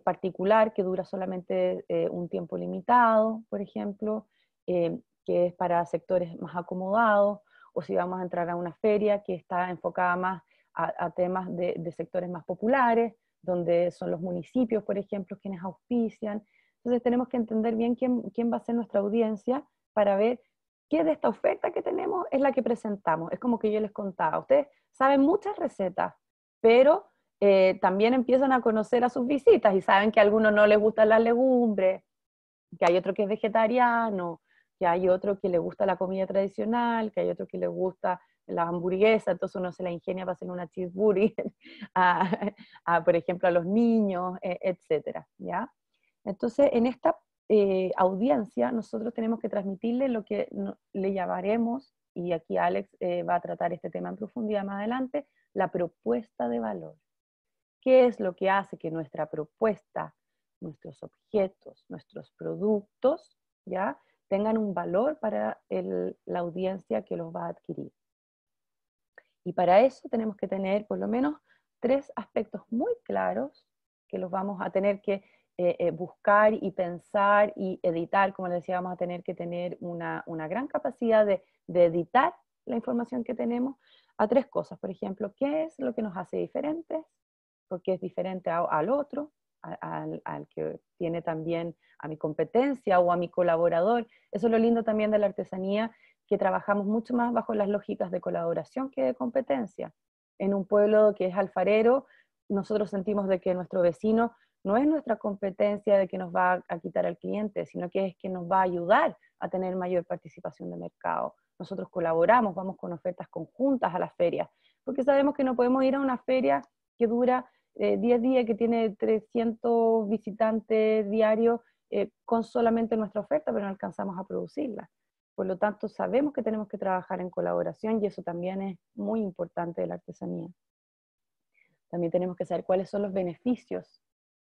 particular que dura solamente un tiempo limitado, por ejemplo, que es para sectores más acomodados, o si vamos a entrar a una feria que está enfocada más a temas de sectores más populares, donde son los municipios, por ejemplo, quienes auspician. Entonces tenemos que entender bien quién va a ser nuestra audiencia para ver qué de esta oferta que tenemos es la que presentamos. Es como que yo les contaba, ustedes saben muchas recetas, pero también empiezan a conocer a sus visitas y saben que a algunos no les gustan las legumbres, que hay otro que es vegetariano, que hay otro que le gusta la comida tradicional, que hay otro que le gusta la hamburguesa, entonces uno se la ingenia para hacer una cheeseburger, por ejemplo, a los niños, etcétera, ¿ya? Entonces, en esta audiencia, nosotros tenemos que transmitirle lo que le llamaremos, y aquí Alex va a tratar este tema en profundidad más adelante, la propuesta de valor. ¿Qué es lo que hace que nuestra propuesta, nuestros objetos, nuestros productos, ¿ya?, tengan un valor para la audiencia que los va a adquirir? Y para eso tenemos que tener por lo menos 3 aspectos muy claros que los vamos a tener que buscar y pensar y editar. Como les decía, vamos a tener que tener una gran capacidad de editar la información que tenemos a 3 cosas. Por ejemplo, ¿qué es lo que nos hace diferentes? Porque es diferente al otro, al que tiene también a mi competencia o a mi colaborador. Eso es lo lindo también de la artesanía, que trabajamos mucho más bajo las lógicas de colaboración que de competencia. En un pueblo que es alfarero, nosotros sentimos de que nuestro vecino no es nuestra competencia de que nos va a quitar al cliente, sino que es que nos va a ayudar a tener mayor participación de mercado. Nosotros colaboramos, vamos con ofertas conjuntas a las ferias, porque sabemos que no podemos ir a una feria que dura 10 días, que tiene 300 visitantes diarios, con solamente nuestra oferta, pero no alcanzamos a producirla. Por lo tanto, sabemos que tenemos que trabajar en colaboración y eso también es muy importante de la artesanía. También tenemos que saber cuáles son los beneficios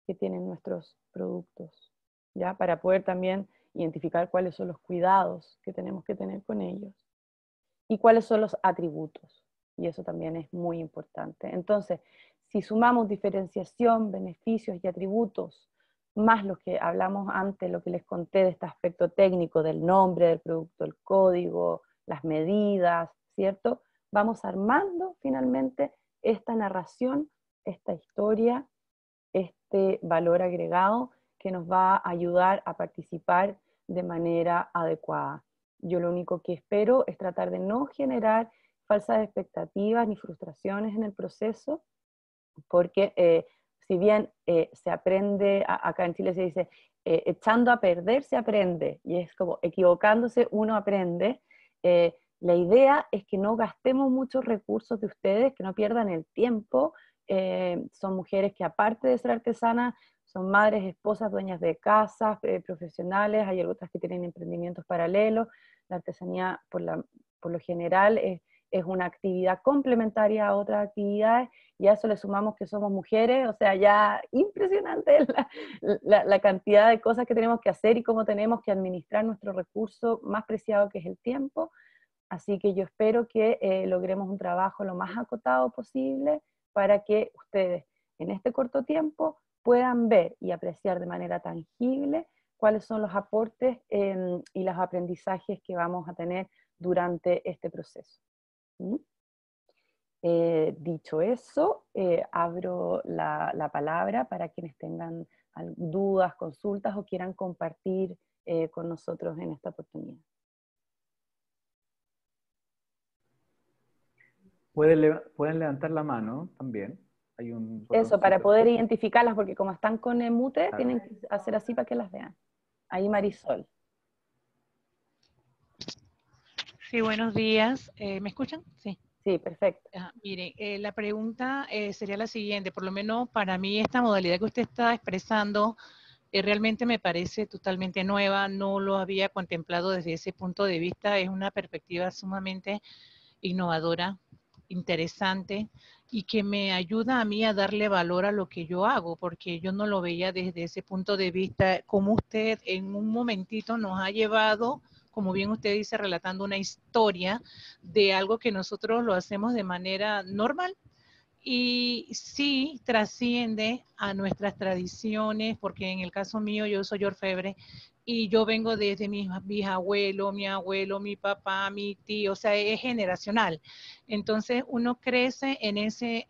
que tienen nuestros productos, ¿ya? Para poder también identificar cuáles son los cuidados que tenemos que tener con ellos y cuáles son los atributos. Y eso también es muy importante. Entonces, si sumamos diferenciación, beneficios y atributos, más lo que hablamos antes, lo que les conté de este aspecto técnico del nombre del producto, el código, las medidas, ¿cierto? Vamos armando finalmente esta narración, esta historia, este valor agregado que nos va a ayudar a participar de manera adecuada. Yo lo único que espero es tratar de no generar falsas expectativas ni frustraciones en el proceso, porque si bien se aprende, acá en Chile se dice, echando a perder se aprende, y es como equivocándose uno aprende. La idea es que no gastemos muchos recursos de ustedes, que no pierdan el tiempo. Son mujeres que aparte de ser artesanas, son madres, esposas, dueñas de casas, profesionales, hay otras que tienen emprendimientos paralelos. La artesanía por lo general es una actividad complementaria a otras actividades, y a eso le sumamos que somos mujeres, o sea, ya impresionante la cantidad de cosas que tenemos que hacer y cómo tenemos que administrar nuestro recurso más preciado, que es el tiempo. Así que yo espero que logremos un trabajo lo más acotado posible para que ustedes en este corto tiempo puedan ver y apreciar de manera tangible cuáles son los aportes y los aprendizajes que vamos a tener durante este proceso. ¿Mm? Dicho eso, abro la palabra para quienes tengan dudas, consultas o quieran compartir con nosotros en esta oportunidad. Pueden levantar la mano también. Hay un Eso, para botoncito. poder identificarlas, porque como están con el mute, Claro. tienen que hacer así para que las vean. Ahí Marisol. Sí, buenos días. ¿Me escuchan? Sí. Sí, perfecto. Mire, la pregunta sería la siguiente. Por lo menos para mí esta modalidad que usted está expresando realmente me parece totalmente nueva. No lo había contemplado desde ese punto de vista. Es una perspectiva sumamente innovadora, interesante y que me ayuda a mí a darle valor a lo que yo hago, porque yo no lo veía desde ese punto de vista, como usted en un momentito nos ha llevado, como bien usted dice, relatando una historia de algo que nosotros lo hacemos de manera normal y sí trasciende a nuestras tradiciones, porque en el caso mío yo soy orfebre y yo vengo desde mi bisabuelo, mi abuelo, mi papá, mi tío, o sea, es generacional. Entonces uno crece en ese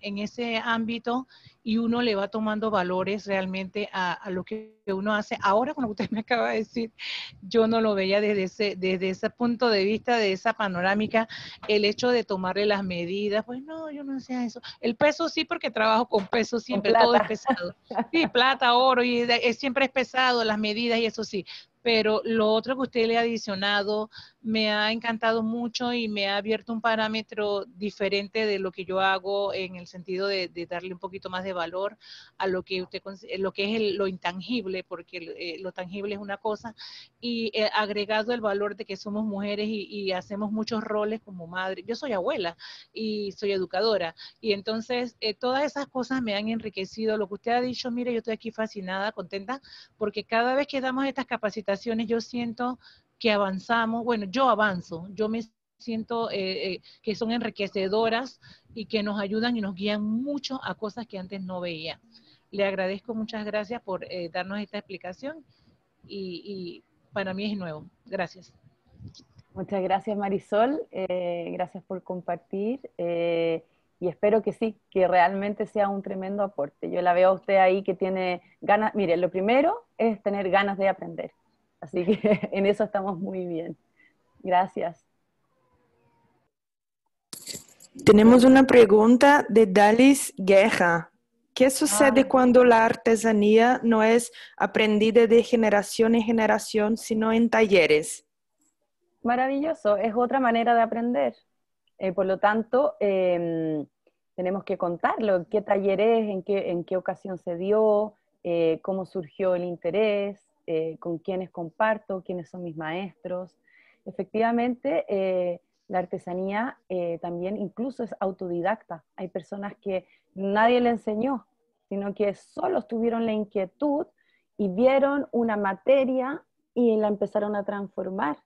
ámbito y uno le va tomando valores realmente a lo que uno hace. Ahora, como usted me acaba de decir, yo no lo veía desde ese punto de vista, de esa panorámica, el hecho de tomarle las medidas, pues no, yo no hacía eso. El peso sí, porque trabajo con peso siempre, todo es pesado. Sí, plata, oro, y siempre es pesado, las medidas y eso sí. Pero lo otro que usted le ha adicionado me ha encantado mucho y me ha abierto un parámetro diferente de lo que yo hago en el sentido de darle un poquito más de valor a lo que usted lo que es lo intangible, porque lo tangible es una cosa, y agregado el valor de que somos mujeres y hacemos muchos roles como madre. Yo soy abuela y soy educadora, y entonces todas esas cosas me han enriquecido. Lo que usted ha dicho, mire, yo estoy aquí fascinada, contenta, porque cada vez que damos estas capacitaciones yo siento que avanzamos, bueno, yo avanzo, yo me siento que son enriquecedoras y que nos ayudan y nos guían mucho a cosas que antes no veía. Le agradezco, muchas gracias por darnos esta explicación y para mí es nuevo. Gracias. Muchas gracias Marisol, gracias por compartir y espero que sí, que realmente sea un tremendo aporte. Yo la veo a usted ahí que tiene ganas, mire, lo primero es tener ganas de aprender, así que en eso estamos muy bien. Gracias. Tenemos una pregunta de Dalis Guerra. ¿Qué sucede cuando la artesanía no es aprendida de generación en generación, sino en talleres? Maravilloso, es otra manera de aprender. Por lo tanto, tenemos que contarlo, qué taller es, en qué ocasión se dio, cómo surgió el interés, con quiénes comparto, quiénes son mis maestros. Efectivamente, la artesanía también incluso es autodidacta. Hay personas que nadie le enseñó, sino que solo tuvieron la inquietud y vieron una materia y la empezaron a transformar.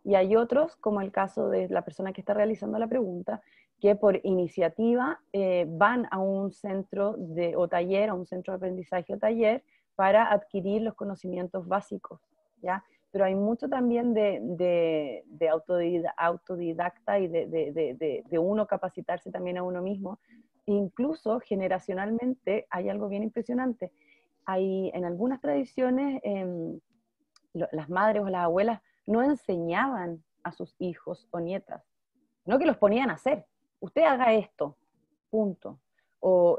Y hay otros, como el caso de la persona que está realizando la pregunta, que por iniciativa van a un centro o taller, a un centro de aprendizaje o taller, para adquirir los conocimientos básicos, ¿ya? Pero hay mucho también de autodidacta y de uno capacitarse también a uno mismo. Incluso generacionalmente hay algo bien impresionante. Hay en algunas tradiciones, las madres o las abuelas no enseñaban a sus hijos o nietas, no que los ponían a hacer. Usted haga esto, punto. O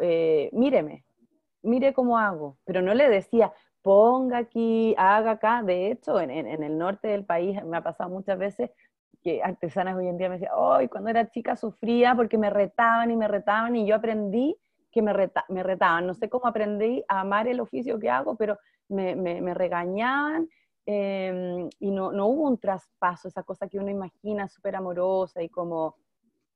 míreme, mire cómo hago. Pero no le decía, ponga aquí, haga acá. De hecho, en el norte del país me ha pasado muchas veces que artesanas hoy en día me decían, ¡ay! Cuando era chica sufría porque me retaban y yo aprendí que me retaban. No sé cómo aprendí a amar el oficio que hago, pero me regañaban. Y no hubo un traspaso, esa cosa que uno imagina súper amorosa y como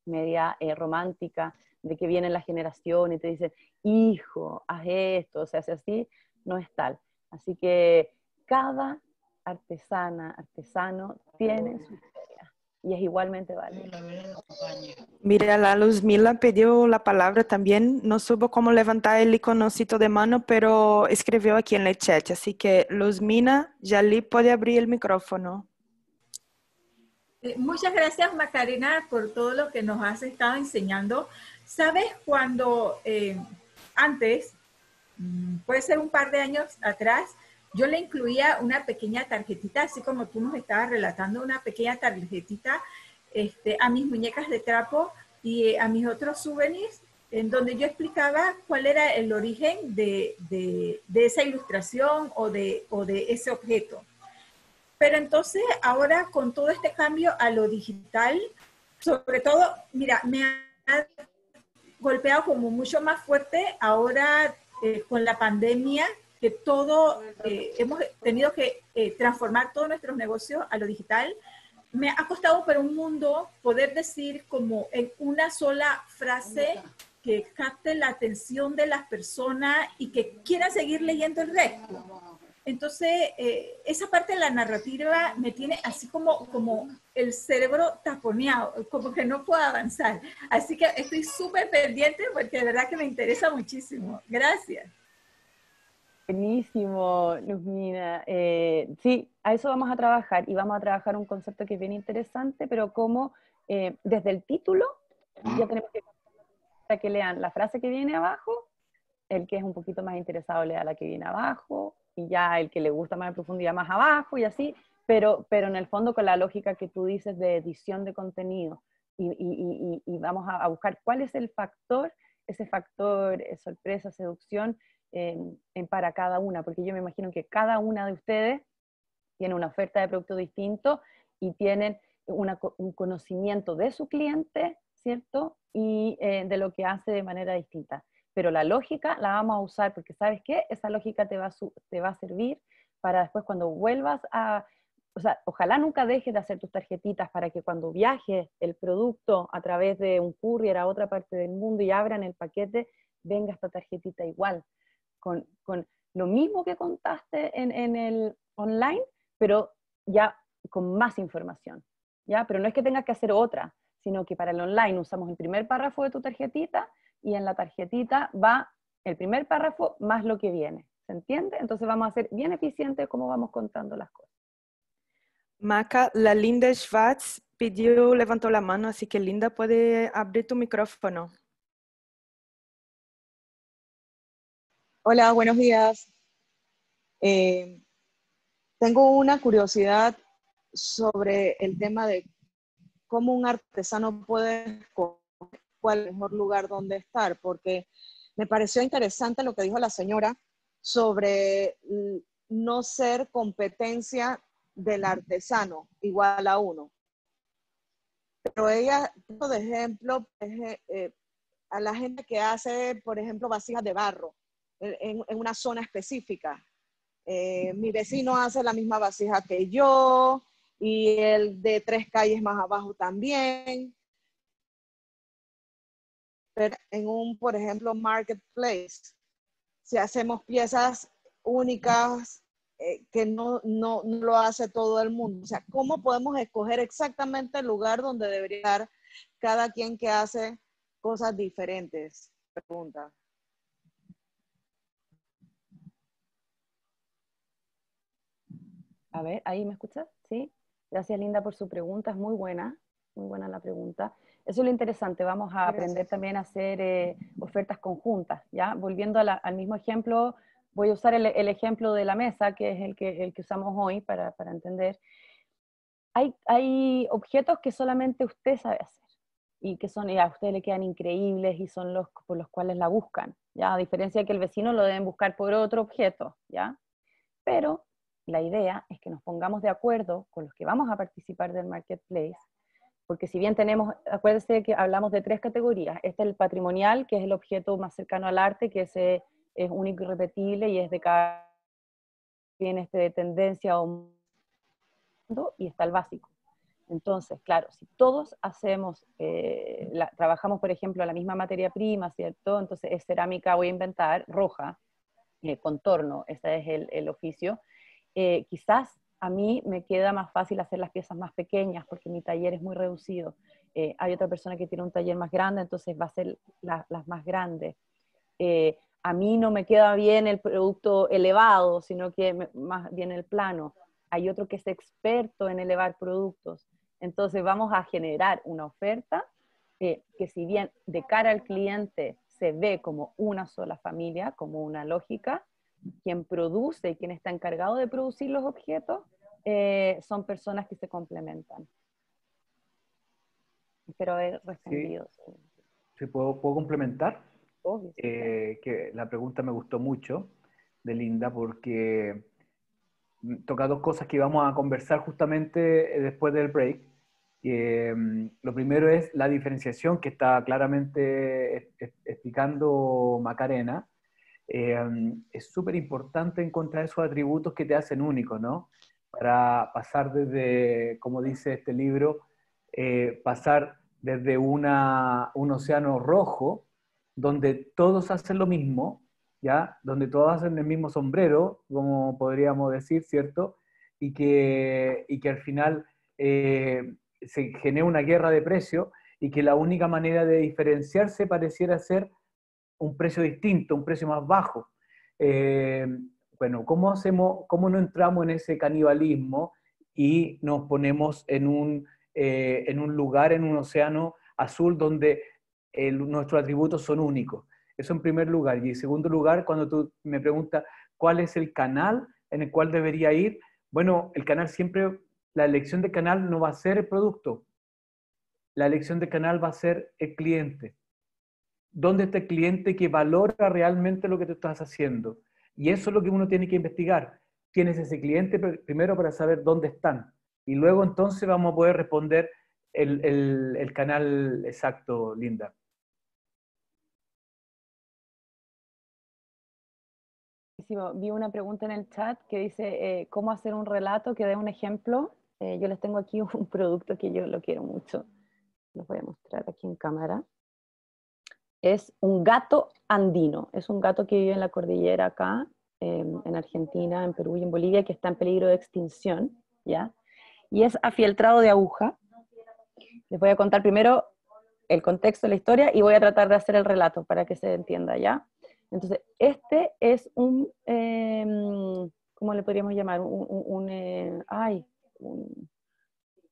media romántica, de que viene la generación y te dicen, hijo, haz esto, se hace así, no es tal. Así que cada artesana, artesano tiene su historia y es igualmente válido. Mira, la Luzmila pidió la palabra también. No supo cómo levantar el iconosito de mano, pero escribió aquí en el chat. Así que, Luzmina, Yali puede abrir el micrófono. Muchas gracias, Macarena, por todo lo que nos has estado enseñando. ¿Sabes cuando antes, puede ser un par de años atrás, yo le incluía una pequeña tarjetita, así como tú nos estabas relatando, una pequeña tarjetita a mis muñecas de trapo y a mis otros souvenirs, en donde yo explicaba cuál era el origen de esa ilustración o de ese objeto? Pero entonces ahora con todo este cambio a lo digital, sobre todo, mira, me ha golpeado como mucho más fuerte ahora con la pandemia, que todo, hemos tenido que transformar todos nuestros negocios a lo digital. Me ha costado pero un mundo poder decir como en una sola frase que capte la atención de las personas y que quieran seguir leyendo el resto. Entonces, esa parte de la narrativa me tiene así como el cerebro taponeado, como que no puedo avanzar. Así que estoy súper pendiente porque de verdad que me interesa muchísimo. Gracias. Buenísimo, Luzmina. Sí, a eso vamos a trabajar y vamos a trabajar un concepto que es bien interesante, pero como desde el título ya tenemos que para que lean la frase que viene abajo, el que es un poquito más interesado lea la que viene abajo, y ya el que le gusta más en profundidad más abajo y así, pero en el fondo con la lógica que tú dices de edición de contenido y vamos a buscar cuál es el factor, ese factor sorpresa, seducción para cada una, porque yo me imagino que cada una de ustedes tiene una oferta de producto distinto y tienen un conocimiento de su cliente, ¿cierto? Y de lo que hace de manera distinta. Pero la lógica la vamos a usar porque ¿sabes qué? Esa lógica te va a servir para después cuando vuelvas o sea, ojalá nunca dejes de hacer tus tarjetitas para que cuando viaje el producto a través de un courier a otra parte del mundo y abran el paquete, venga esta tarjetita igual, con lo mismo que contaste en el online, pero ya con más información, ¿ya? Pero no es que tengas que hacer otra, sino que para el online usamos el primer párrafo de tu tarjetita y en la tarjetita va el primer párrafo más lo que viene. ¿Se entiende? Entonces vamos a ser bien eficientes como vamos contando las cosas. Maca, la Linda Schwartz levantó la mano, así que Linda puede abrir tu micrófono. Hola, buenos días. Tengo una curiosidad sobre el tema de cómo un artesano puede escoger cuál es el mejor lugar donde estar, porque me pareció interesante lo que dijo la señora sobre no ser competencia del artesano igual a uno. Pero ella puso de ejemplo a la gente que hace, por ejemplo, vasijas de barro en una zona específica. Mi vecino hace la misma vasija que yo y el de 3 calles más abajo también. Pero en un, por ejemplo, marketplace, si hacemos piezas únicas que no lo hace todo el mundo. O sea, ¿cómo podemos escoger exactamente el lugar donde debería estar cada quien que hace cosas diferentes? Pregunta. A ver, ¿ahí me escuchas? Sí. Gracias, Linda, por su pregunta. Es muy buena la pregunta. Eso es lo interesante. Vamos a aprender también a hacer ofertas conjuntas, ¿ya? Volviendo al mismo ejemplo, voy a usar el ejemplo de la mesa, que es el que usamos hoy para entender. Hay objetos que solamente usted sabe hacer y que a ustedes le quedan increíbles y son los por los cuales la buscan, ¿ya? A diferencia de que el vecino lo deben buscar por otro objeto, ¿ya? Pero la idea es que nos pongamos de acuerdo con los que vamos a participar del marketplace, porque si bien tenemos, acuérdense que hablamos de 3 categorías. Este es el patrimonial, que es el objeto más cercano al arte, que es único y repetible y es de cada quien de tendencia o mundo, y está el básico. Entonces, claro, si todos hacemos, trabajamos, por ejemplo, la misma materia prima, ¿cierto? Entonces es cerámica, voy a inventar, roja, contorno, ese es el oficio. Quizás a mí me queda más fácil hacer las piezas más pequeñas porque mi taller es muy reducido. Hay otra persona que tiene un taller más grande, entonces va a ser las más grandes. A mí no me queda bien el producto elevado, sino que más bien el plano. Hay otro que es experto en elevar productos. Entonces vamos a generar una oferta que si bien de cara al cliente se ve como una sola familia, como una lógica, quien produce y quien está encargado de producir los objetos son personas que se complementan. Espero haber respondido. Sí, ¿puedo complementar? Obvio, sí, claro. Que la pregunta me gustó mucho de Linda porque toca 2 cosas que vamos a conversar justamente después del break. Lo primero es la diferenciación que está claramente explicando Macarena. Es súper importante encontrar esos atributos que te hacen único, ¿no? Para pasar desde, como dice este libro, pasar desde un océano rojo, donde todos hacen lo mismo, ¿ya? Donde todos hacen el mismo sombrero, como podríamos decir, ¿cierto? Y que al final se genera una guerra de precios y que la única manera de diferenciarse pareciera ser un precio distinto, un precio más bajo. Bueno, cómo no entramos en ese canibalismo y nos ponemos en un lugar, en un océano azul donde nuestros atributos son únicos? Eso en primer lugar. Y en segundo lugar, cuando tú me preguntas cuál es el canal en el cual debería ir, bueno, el canal siempre, la elección de canal no va a ser el producto, la elección de canal va a ser el cliente. ¿Dónde está el cliente que valora realmente lo que tú estás haciendo? Y eso es lo que uno tiene que investigar. ¿Quién es ese cliente primero para saber dónde están? Y luego entonces vamos a poder responder el canal exacto, Linda. Vi una pregunta en el chat que dice ¿cómo hacer un relato que dé un ejemplo? Yo les tengo aquí un producto que yo lo quiero mucho. Los voy a mostrar aquí en cámara. Es un gato andino. Es un gato que vive en la cordillera acá, en Argentina, en Perú y en Bolivia, que está en peligro de extinción, ¿ya? Y es afieltrado de aguja. Les voy a contar primero el contexto de la historia y voy a tratar de hacer el relato para que se entienda, ¿ya? Entonces, este es un, ¿cómo le podríamos llamar? No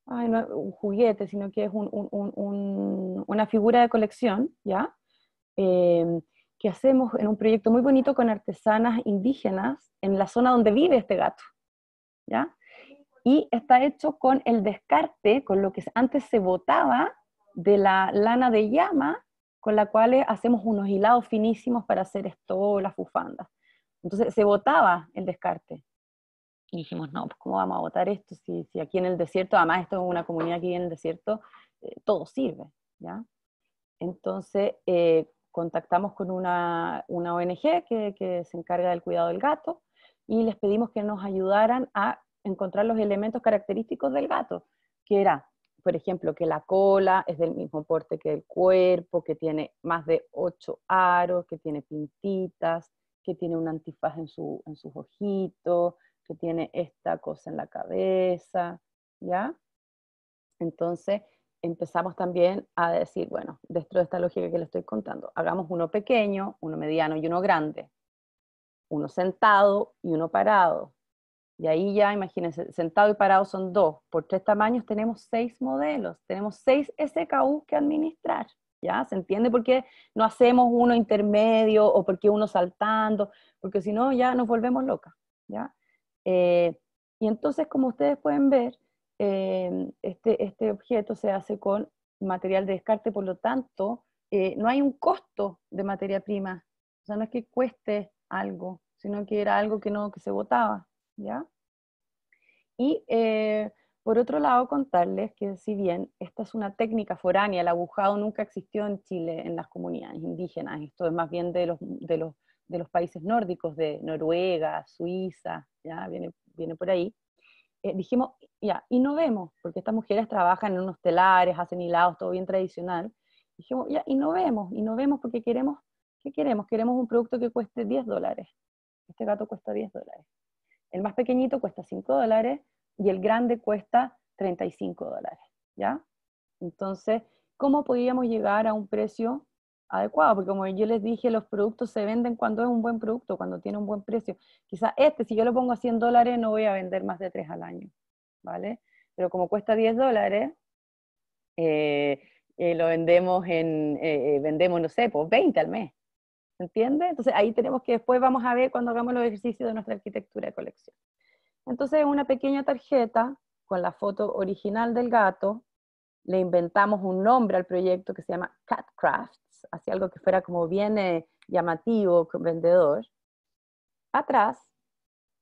un juguete, sino que es una figura de colección, ¿ya? Que hacemos en un proyecto muy bonito con artesanas indígenas en la zona donde vive este gato, ¿ya? Y está hecho con el descarte, con lo que antes se botaba de la lana de llama, con la cual hacemos unos hilados finísimos para hacer estolas, bufandas. Entonces se botaba el descarte. Y dijimos, no, pues ¿cómo vamos a botar esto? Si aquí en el desierto, además esto es una comunidad que vive en el desierto, todo sirve, ¿ya? Entonces contactamos con una ONG que se encarga del cuidado del gato y les pedimos que nos ayudaran a encontrar los elementos característicos del gato, que era, por ejemplo, que la cola es del mismo porte que el cuerpo, que tiene más de 8 aros, que tiene pintitas, que tiene un antifaz en sus ojitos, que tiene esta cosa en la cabeza, ¿ya? Entonces empezamos también a decir, bueno, dentro de esta lógica que le estoy contando, hagamos uno pequeño, uno mediano y uno grande, uno sentado y uno parado. Y ahí ya, imagínense, sentado y parado son 2, por 3 tamaños tenemos 6 modelos, tenemos 6 SKU que administrar, ¿ya? ¿Se entiende por qué no hacemos uno intermedio o por qué uno saltando? Porque si no ya nos volvemos locas, ¿ya? Y entonces, como ustedes pueden ver, este objeto se hace con material de descarte, por lo tanto, no hay un costo de materia prima, o sea, no es que cueste algo, sino que era algo que se botaba, ¿ya? Y por otro lado, contarles que si bien esta es una técnica foránea, el agujado nunca existió en Chile, en las comunidades indígenas, esto es más bien de los países nórdicos, de Noruega, Suiza, ¿ya? Viene por ahí. Dijimos, ya, innovemos, porque estas mujeres trabajan en unos telares, hacen hilados, todo bien tradicional. Dijimos, ya, innovemos porque queremos, ¿qué queremos? Queremos un producto que cueste $10. Este gato cuesta $10. El más pequeñito cuesta $5 y el grande cuesta $35, ¿ya? Entonces, ¿cómo podíamos llegar a un precio adecuado? Porque como yo les dije, los productos se venden cuando es un buen producto, cuando tiene un buen precio. Quizás si yo lo pongo a $100, no voy a vender más de 3 al año, ¿vale? Pero como cuesta $10, lo vendemos vendemos, no sé, pues 20 al mes. ¿Se entiende? Entonces ahí tenemos que después vamos a ver cuando hagamos los ejercicios de nuestra arquitectura de colección. Entonces una pequeña tarjeta con la foto original del gato, le inventamos un nombre al proyecto que se llama Cat Crafts, así algo que fuera como bien llamativo, vendedor. Atrás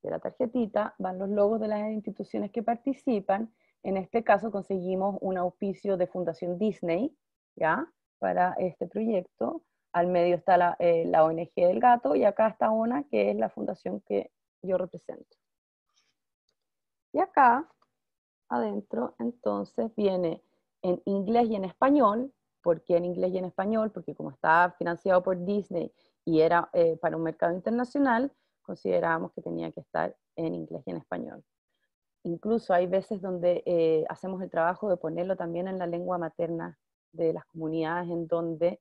de la tarjetita van los logos de las instituciones que participan. En este caso conseguimos un auspicio de Fundación Disney, ¿ya? Para este proyecto. Al medio está la ONG del gato y acá está una que es la fundación que yo represento. Y acá adentro entonces viene en inglés y en español. ¿Por qué en inglés y en español? Porque como está financiado por Disney y era para un mercado internacional, considerábamos que tenía que estar en inglés y en español. Incluso hay veces donde hacemos el trabajo de ponerlo también en la lengua materna de las comunidades en donde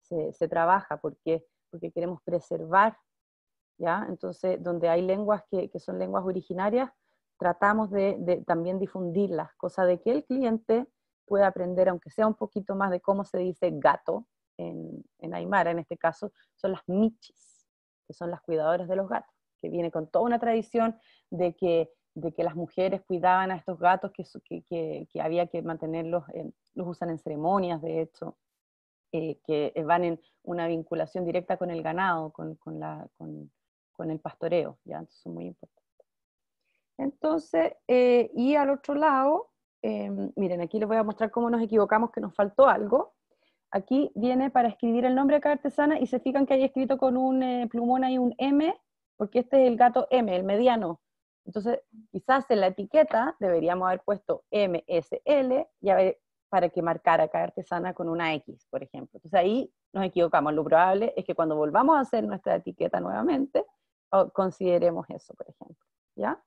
se trabaja, porque queremos preservar, ¿ya? Entonces, donde hay lenguas que son lenguas originarias, tratamos de también difundirlas, cosa de que el cliente pueda aprender, aunque sea un poquito más de cómo se dice gato en Aymara, en este caso, son las michis, que son las cuidadoras de los gatos, que viene con toda una tradición de que las mujeres cuidaban a estos gatos, que había que mantenerlos, los usan en ceremonias, de hecho, que van en una vinculación directa con el ganado, con el pastoreo, ¿ya? Entonces son muy importantes. Entonces, y al otro lado, miren, aquí les voy a mostrar cómo nos equivocamos, que nos faltó algo. Aquí viene para escribir el nombre de cada artesana y se fijan que hay escrito con un plumón ahí un M, porque este es el gato M, el mediano. Entonces, quizás en la etiqueta deberíamos haber puesto MSL para que marcara cada artesana con una X, por ejemplo. Entonces ahí nos equivocamos. Lo probable es que cuando volvamos a hacer nuestra etiqueta nuevamente, consideremos eso, por ejemplo, ¿ya?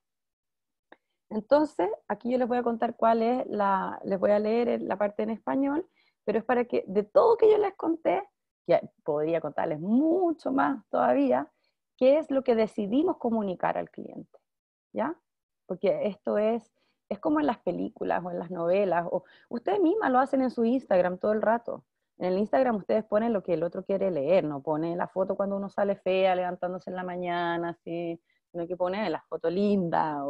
Entonces, aquí yo les voy a contar les voy a leer la parte en español, pero es para que de todo que yo les conté, que podría contarles mucho más todavía, qué es lo que decidimos comunicar al cliente, ¿ya? Porque esto es como en las películas o en las novelas, o ustedes mismas lo hacen en su Instagram todo el rato. En el Instagram ustedes ponen lo que el otro quiere leer, no ponen la foto cuando uno sale fea, levantándose en la mañana, así, sino que ponen la foto linda,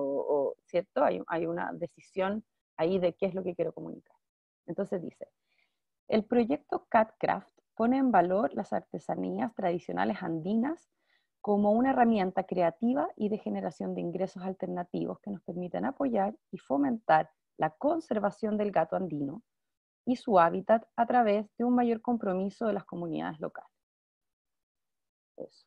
¿cierto? Hay una decisión ahí de qué es lo que quiero comunicar. Entonces dice, El proyecto CatCraft pone en valor las artesanías tradicionales andinas como una herramienta creativa y de generación de ingresos alternativos que nos permiten apoyar y fomentar la conservación del gato andino y su hábitat a través de un mayor compromiso de las comunidades locales. Eso,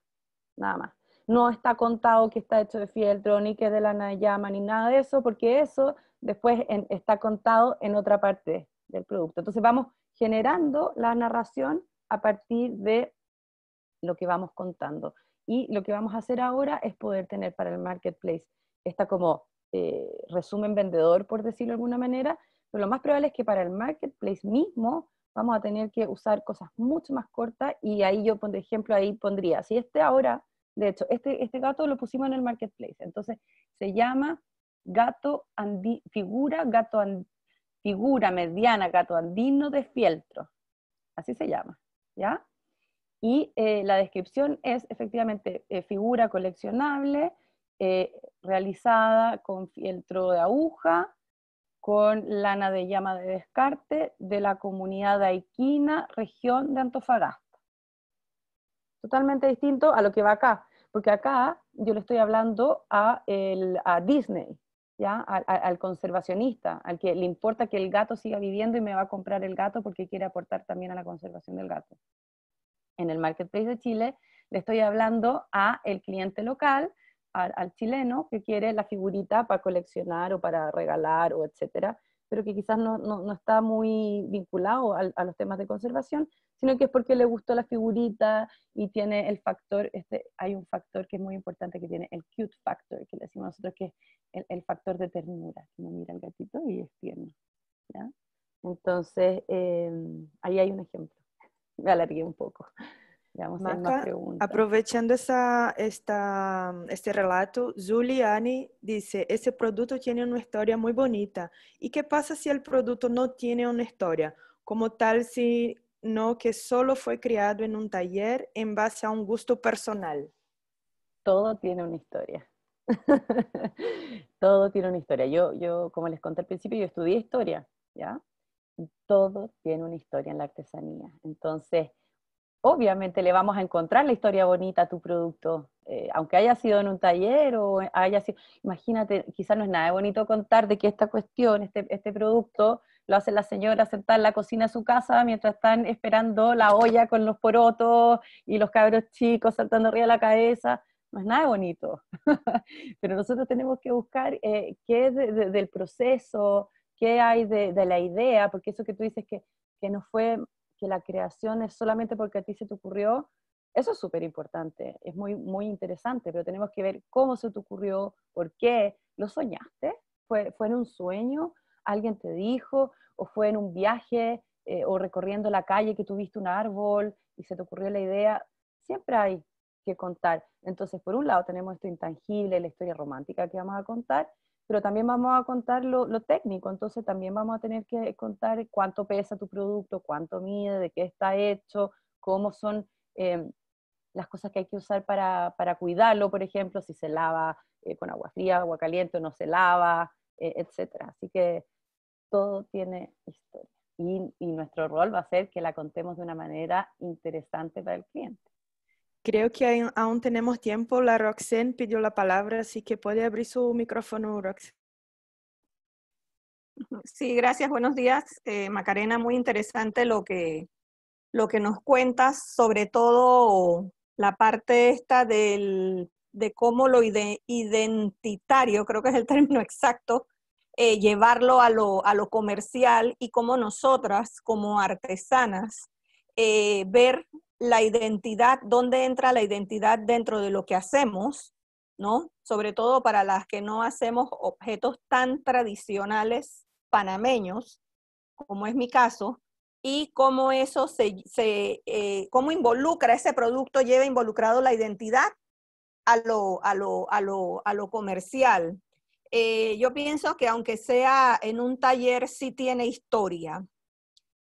nada más. No está contado que está hecho de fieltro, ni que es de lana de llama, ni nada de eso, porque eso después está contado en otra parte del producto. Entonces vamos generando la narración a partir de lo que vamos contando. Y lo que vamos a hacer ahora es poder tener para el marketplace esta como resumen vendedor, por decirlo de alguna manera, pero lo más probable es que para el marketplace mismo vamos a tener que usar cosas mucho más cortas, y ahí yo, por ejemplo, ahí pondría, si ahora, de hecho, este gato lo pusimos en el marketplace, entonces se llama figura mediana gato andino de fieltro, así se llama, ¿ya? Y la descripción es efectivamente figura coleccionable, realizada con fieltro de aguja, con lana de llama de descarte de la comunidad de Aiquina, región de Antofagasta. Totalmente distinto a lo que va acá, porque acá yo le estoy hablando a Disney, ¿ya? Al conservacionista, al que le importa que el gato siga viviendo y me va a comprar el gato porque quiere aportar también a la conservación del gato. En el Marketplace de Chile le estoy hablando a el cliente local, al chileno que quiere la figurita para coleccionar o para regalar o etcétera, pero que quizás no está muy vinculado a los temas de conservación, sino que es porque le gustó la figurita y tiene el factor, hay un factor que es muy importante que tiene, el cute factor, que le decimos nosotros que es el factor de ternura, que uno mira al gatito y es tierno, ¿ya? Entonces, ahí hay un ejemplo. Me alargué un poco. Vamos a hacer más Maca, preguntas. aprovechando este relato, Zuliani dice, ese producto tiene una historia muy bonita. ¿Y qué pasa si el producto no tiene una historia? Como tal, sino que solo fue creado en un taller en base a un gusto personal. Todo tiene una historia. Todo tiene una historia. Yo, como les conté al principio, yo estudié historia, ¿ya? Y todo tiene una historia en la artesanía. Entonces, obviamente le vamos a encontrar la historia bonita a tu producto, aunque haya sido en un taller o haya sido, imagínate, quizás no es nada bonito contar de que esta cuestión, este producto, lo hace la señora sentada en la cocina de su casa mientras están esperando la olla con los porotos y los cabros chicos saltando arriba de la cabeza. No es nada bonito. Pero nosotros tenemos que buscar qué es del proceso, qué hay de la idea, porque eso que tú dices que no fue, que la creación es solamente porque a ti se te ocurrió, eso es súper importante, es muy, muy interesante, pero tenemos que ver cómo se te ocurrió, por qué, ¿lo soñaste? ¿Fue en un sueño? ¿Alguien te dijo? ¿O fue en un viaje o recorriendo la calle que tuviste un árbol y se te ocurrió la idea? Siempre hay que contar. Entonces, por un lado tenemos esto intangible, la historia romántica que vamos a contar, pero también vamos a contar lo técnico, entonces también vamos a tener que contar cuánto pesa tu producto, cuánto mide, de qué está hecho, cómo son las cosas que hay que usar para cuidarlo, por ejemplo, si se lava con agua fría, agua caliente o no se lava, etc. Así que todo tiene historia. Y nuestro rol va a ser que la contemos de una manera interesante para el cliente. Creo que aún tenemos tiempo. La Roxanne pidió la palabra, así que puede abrir su micrófono, Roxanne. Sí, gracias. Buenos días, Macarena. Muy interesante lo que nos cuentas, sobre todo la parte esta de cómo lo identitario, creo que es el término exacto, llevarlo a lo comercial y cómo nosotras como artesanas ver la identidad, dónde entra la identidad dentro de lo que hacemos, ¿no? Sobre todo para las que no hacemos objetos tan tradicionales panameños, como es mi caso, y cómo eso cómo involucra ese producto, lleva involucrado la identidad a lo comercial. Yo pienso que aunque sea en un taller, sí tiene historia.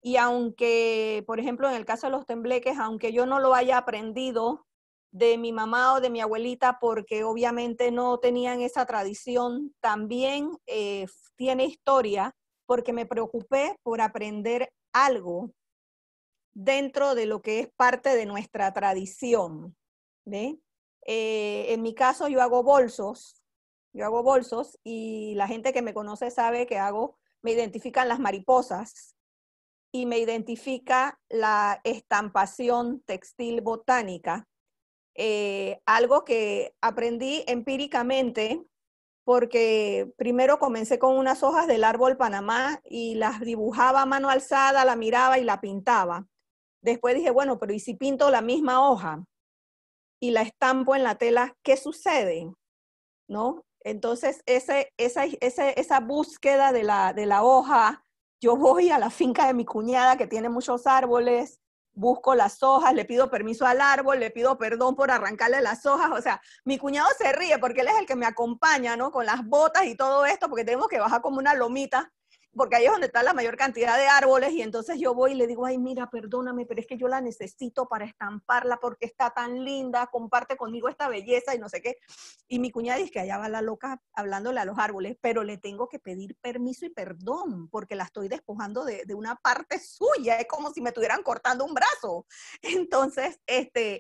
Y aunque, por ejemplo, en el caso de los tembleques, aunque yo no lo haya aprendido de mi mamá o de mi abuelita, porque obviamente no tenían esa tradición, también tiene historia, porque me preocupé por aprender algo dentro de lo que es parte de nuestra tradición, ¿ve? En mi caso yo hago bolsos y la gente que me conoce sabe que me identifican las mariposas y me identifica la estampación textil botánica. Algo que aprendí empíricamente porque primero comencé con unas hojas del árbol Panamá y las dibujaba a mano alzada, la miraba y la pintaba. Después dije, bueno, pero ¿y si pinto la misma hoja y la estampo en la tela, qué sucede? ¿No? Entonces, esa búsqueda de la hoja, yo voy a la finca de mi cuñada que tiene muchos árboles, busco las hojas, le pido permiso al árbol, le pido perdón por arrancarle las hojas, o sea, mi cuñado se ríe porque él es el que me acompaña, ¿no? Con las botas y todo esto, porque tenemos que bajar como una lomita, porque ahí es donde está la mayor cantidad de árboles, y entonces yo voy y le digo, ay, mira, perdóname, pero es que yo la necesito para estamparla porque está tan linda, comparte conmigo esta belleza y no sé qué. Y mi cuñada dice que allá va la loca hablándole a los árboles, pero le tengo que pedir permiso y perdón porque la estoy despojando de una parte suya, es como si me estuvieran cortando un brazo. Entonces,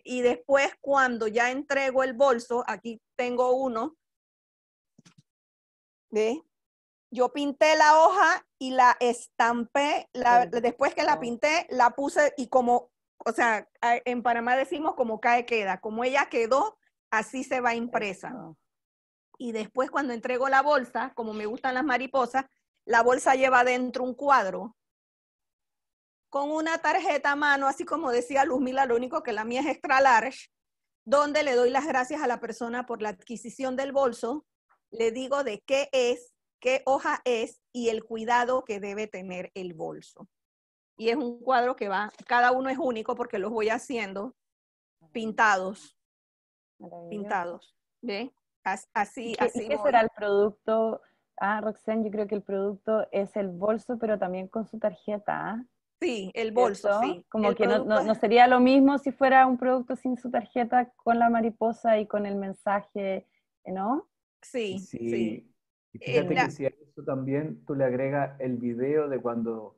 y después cuando ya entrego el bolso, aquí tengo uno, ¿ve? Yo pinté la hoja y la estampé, después que la pinté, la puse y como, o sea, en Panamá decimos como cae queda, como ella quedó, así se va impresa. Y después cuando entrego la bolsa, como me gustan las mariposas, la bolsa lleva dentro un cuadro con una tarjeta a mano, así como decía Luzmila, lo único que la mía es extra large, donde le doy las gracias a la persona por la adquisición del bolso, le digo de qué es, qué hoja es y el cuidado que debe tener el bolso. Y es un cuadro que cada uno es único porque los voy haciendo pintados. ¿Ve? Así ¿Qué será el producto? Ah, Roxanne, yo creo que el producto es el bolso, pero también con su tarjeta. ¿Ah? Sí, el bolso, ¿Cierto? sí. Como que no sería lo mismo si fuera un producto sin su tarjeta, con la mariposa y con el mensaje, ¿no? Sí, sí. Y fíjate que si a eso también tú le agregas el video de cuando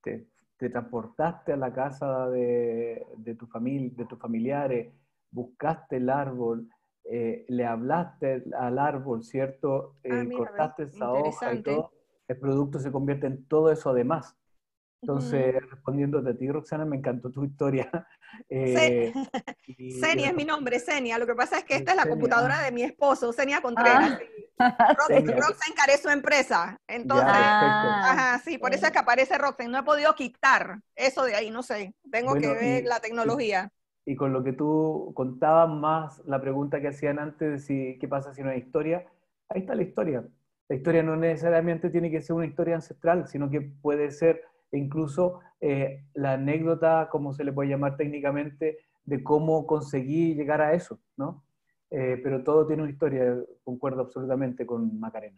te transportaste a la casa de tu familia, de tus familiares, buscaste el árbol, le hablaste al árbol, ¿cierto? Cortaste esa hoja y todo, el producto se convierte en todo eso además. Entonces, respondiéndote a ti, Roxana, me encantó tu historia. Senia es mi nombre, Senia. Lo que pasa es que esta es la Senia, computadora de mi esposo, Senia Contreras. Roxanne es su empresa. Entonces, sí, por eso es que aparece Roxanne. No he podido quitar eso de ahí, no sé. Tengo que ver la tecnología. Y con lo que tú contabas más, la pregunta que hacían antes de qué pasa si no hay historia, ahí está la historia. La historia no necesariamente tiene que ser una historia ancestral, sino que puede ser incluso la anécdota, como se le puede llamar técnicamente, de cómo conseguí llegar a eso, ¿no? Pero todo tiene una historia, concuerdo absolutamente con Macarena.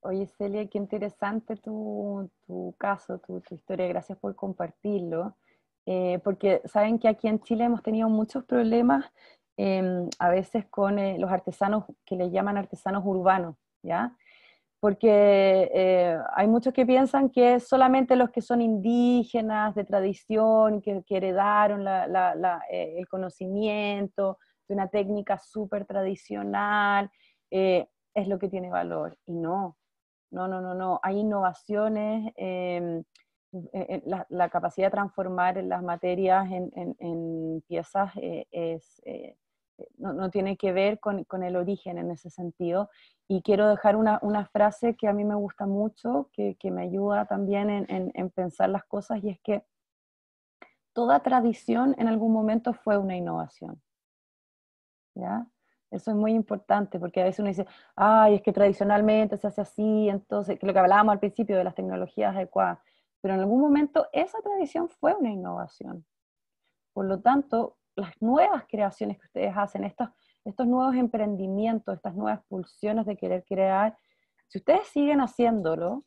Oye, Celia, qué interesante tu caso, tu historia, gracias por compartirlo, porque saben que aquí en Chile hemos tenido muchos problemas a veces con los artesanos, que le llaman artesanos urbanos, ¿ya? Porque hay muchos que piensan que es solamente los que son indígenas, de tradición, que heredaron el conocimiento de una técnica súper tradicional, es lo que tiene valor, y no. Hay innovaciones, la capacidad de transformar las materias en piezas no tiene que ver con el origen en ese sentido. Y quiero dejar una frase que a mí me gusta mucho, que me ayuda también en pensar las cosas, y es que toda tradición en algún momento fue una innovación, ¿ya? Eso es muy importante, porque a veces uno dice, ay, es que tradicionalmente se hace así, entonces, que lo que hablábamos al principio de las tecnologías adecuadas, pero en algún momento esa tradición fue una innovación. Por lo tanto, las nuevas creaciones que ustedes hacen, estos nuevos emprendimientos, estas nuevas pulsiones de querer crear, si ustedes siguen haciéndolo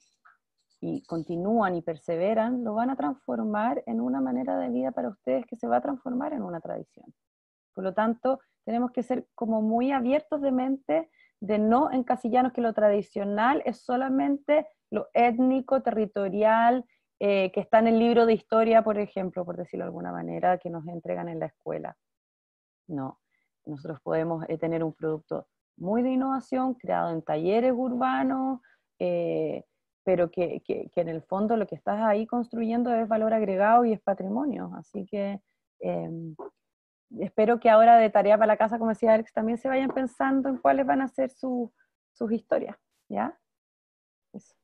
y continúan y perseveran, lo van a transformar en una manera de vida para ustedes que se va a transformar en una tradición. Por lo tanto, tenemos que ser como muy abiertos de mente, de no encasillarnos que lo tradicional es solamente lo étnico, territorial, que está en el libro de historia, por ejemplo, por decirlo de alguna manera, que nos entregan en la escuela. No, nosotros podemos tener un producto muy de innovación, creado en talleres urbanos, pero que en el fondo lo que estás ahí construyendo es valor agregado y es patrimonio. Así que espero que ahora de tarea para la casa, como decía Alex, también se vayan pensando en cuáles van a ser sus historias, ¿ya? Eso.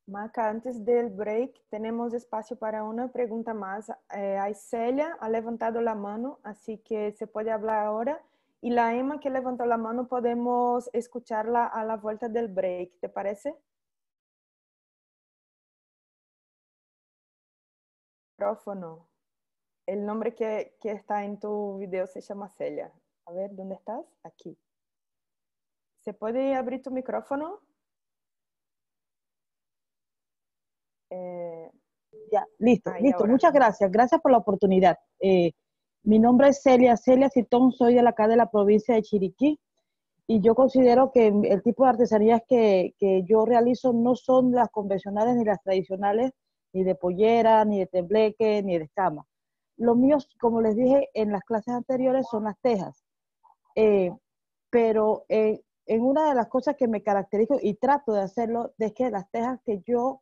Maca, antes del break tenemos espacio para una pregunta más. Celia ha levantado la mano, así que se puede hablar ahora. Y la Emma que levantó la mano podemos escucharla a la vuelta del break, ¿te parece? Micrófono. El nombre que está en tu video se llama Celia. A ver, ¿dónde estás? Aquí. ¿Se puede abrir tu micrófono? Ya, listo, Ahí, listo. ahora. Muchas gracias. Gracias por la oportunidad. Mi nombre es Celia Citón, soy de acá de la provincia de Chiriquí y yo considero que el tipo de artesanías que yo realizo no son las convencionales ni las tradicionales, ni de pollera, ni de tembleque, ni de escama. Los míos, como les dije en las clases anteriores, son las tejas. Pero en una de las cosas que me caracterizo y trato de hacerlo es que las tejas que yo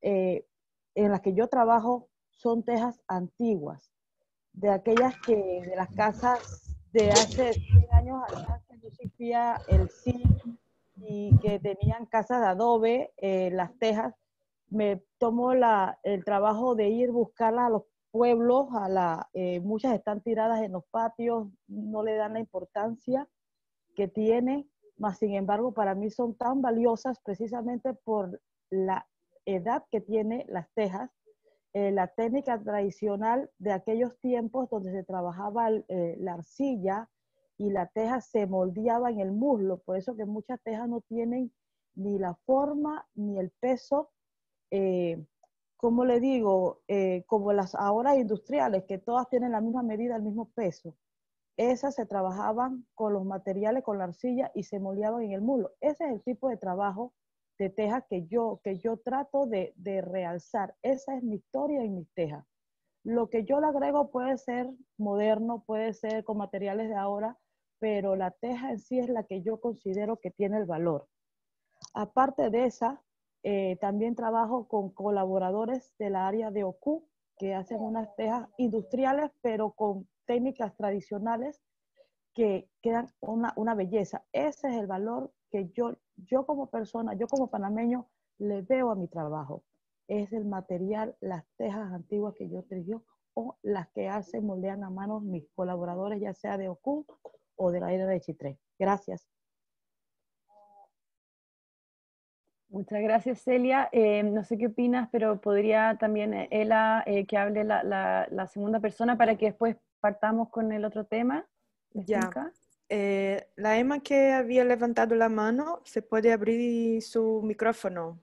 en las que yo trabajo son tejas antiguas, de aquellas de las casas de hace 100 años atrás, que no existía el zinc y que tenían casas de adobe, las tejas. Me tomo el trabajo de ir buscarlas a los pueblos, muchas están tiradas en los patios, no le dan la importancia que tienen, mas sin embargo para mí son tan valiosas precisamente por la edad que tiene las tejas, la técnica tradicional de aquellos tiempos donde se trabajaba la arcilla y la teja se moldeaba en el muslo, por eso que muchas tejas no tienen ni la forma ni el peso, como le digo, como las ahora industriales, que todas tienen la misma medida, el mismo peso. Esas se trabajaban con los materiales, con la arcilla y se moldeaban en el muslo. Ese es el tipo de trabajo de teja que yo trato de realzar. Esa es mi historia en mis tejas. Lo que yo le agrego puede ser moderno, puede ser con materiales de ahora, pero la teja en sí es la que yo considero que tiene el valor. Aparte de esa, también trabajo con colaboradores de la área de OCU, que hacen unas tejas industriales, pero con técnicas tradicionales que quedan una belleza. Ese es el valor que yo como persona, yo como panameño, le veo a mi trabajo. Es el material, las tejas antiguas que yo utilizo o las que moldean a mano mis colaboradores, ya sea de OCU o de la área de Chitré. Gracias. Muchas gracias, Celia. No sé qué opinas, pero podría también Ela que hable la segunda persona para que después partamos con el otro tema. Ya. La Emma que había levantado la mano, ¿se puede abrir su micrófono?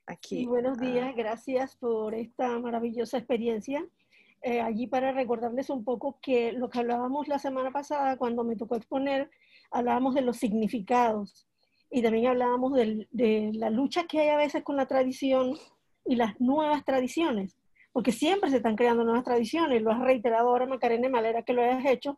Aquí. Sí, buenos días, gracias por esta maravillosa experiencia. Allí para recordarles un poco que lo que hablábamos la semana pasada cuando me tocó exponer, hablábamos de los significados y también hablábamos de la lucha que hay a veces con la tradición y las nuevas tradiciones, porque siempre se están creando nuevas tradiciones, lo has reiterado ahora Macarena, me alegra que lo hayas hecho,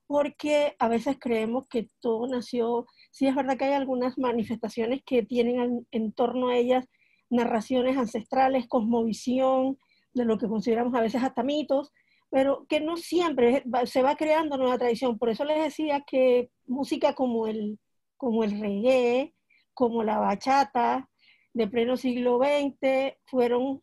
porque a veces creemos que todo nació, sí es verdad que hay algunas manifestaciones que tienen en torno a ellas narraciones ancestrales, cosmovisión, de lo que consideramos a veces hasta mitos, pero que no siempre se va creando nueva tradición. Por eso les decía que música como el reggae, como la bachata de pleno siglo XX, fueron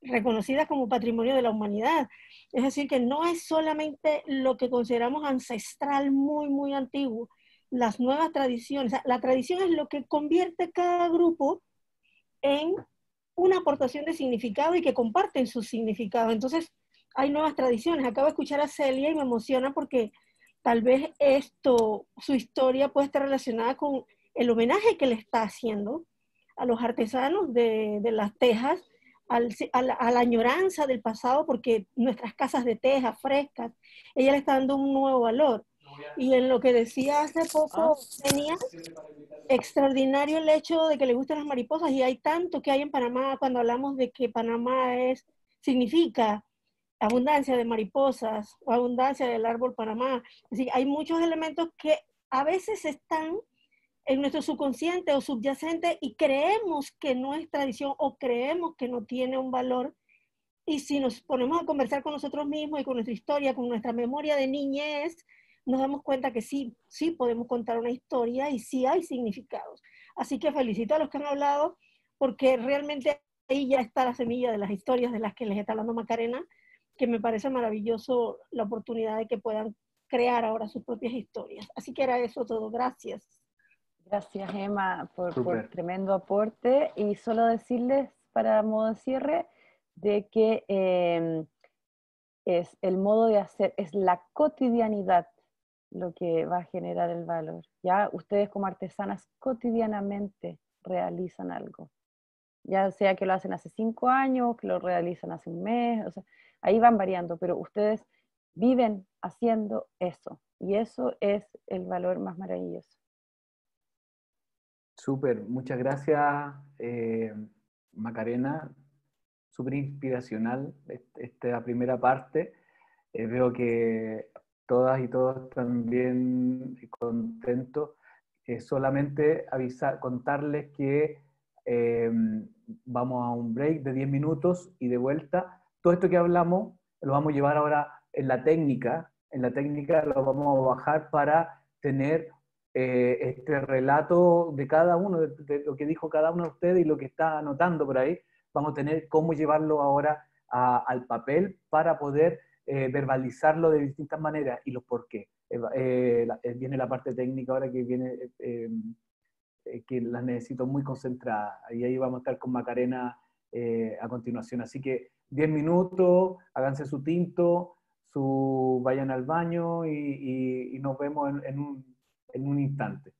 reconocidas como patrimonio de la humanidad. Es decir, que no es solamente lo que consideramos ancestral, muy, muy antiguo, las nuevas tradiciones. O sea, la tradición es lo que convierte cada grupo en una aportación de significado y que comparten su significado. Entonces, hay nuevas tradiciones. Acabo de escuchar a Celia y me emociona porque tal vez su historia puede estar relacionada con el homenaje que le está haciendo a los artesanos de las tejas, a la añoranza del pasado, porque nuestras casas de teja frescas, ella le está dando un nuevo valor. Y en lo que decía hace poco, tenía extraordinario el hecho de que le gustan las mariposas, y hay tanto que hay en Panamá cuando hablamos de que Panamá significa abundancia de mariposas o abundancia del árbol Panamá. Es decir, hay muchos elementos que a veces están en nuestro subconsciente o subyacente y creemos que no es tradición o creemos que no tiene un valor. Y si nos ponemos a conversar con nosotros mismos y con nuestra historia, con nuestra memoria de niñez, nos damos cuenta que sí, sí podemos contar una historia y sí hay significados. Así que felicito a los que han hablado, porque realmente ahí ya está la semilla de las historias de las que les está hablando Macarena, que me parece maravilloso la oportunidad de que puedan crear ahora sus propias historias. Así que era eso todo. Gracias. Gracias, Emma, por tremendo aporte. Y solo decirles, para modo de cierre, de que es el modo de hacer, es la cotidianidad lo que va a generar el valor. Ya ustedes como artesanas cotidianamente realizan algo. Ya sea que lo hacen hace 5 años, que lo realizan hace un mes, o sea, ahí van variando, pero ustedes viven haciendo eso. Y eso es el valor más maravilloso. Súper, muchas gracias, Macarena. Súper inspiracional esta primera parte. Veo que todas y todos están bien contentos. Solamente contarles que vamos a un break de 10 minutos y de vuelta. Todo esto que hablamos lo vamos a llevar ahora en la técnica. En la técnica lo vamos a bajar para tener este relato de cada uno, de lo que dijo cada uno de ustedes y lo que está anotando por ahí. Vamos a tener cómo llevarlo ahora al papel para poder verbalizarlo de distintas maneras y los por qué. Viene la parte técnica ahora que viene, que las necesito muy concentradas. Y ahí vamos a estar con Macarena a continuación. Así que 10 minutos, háganse su tinto, vayan al baño y nos vemos en un instante.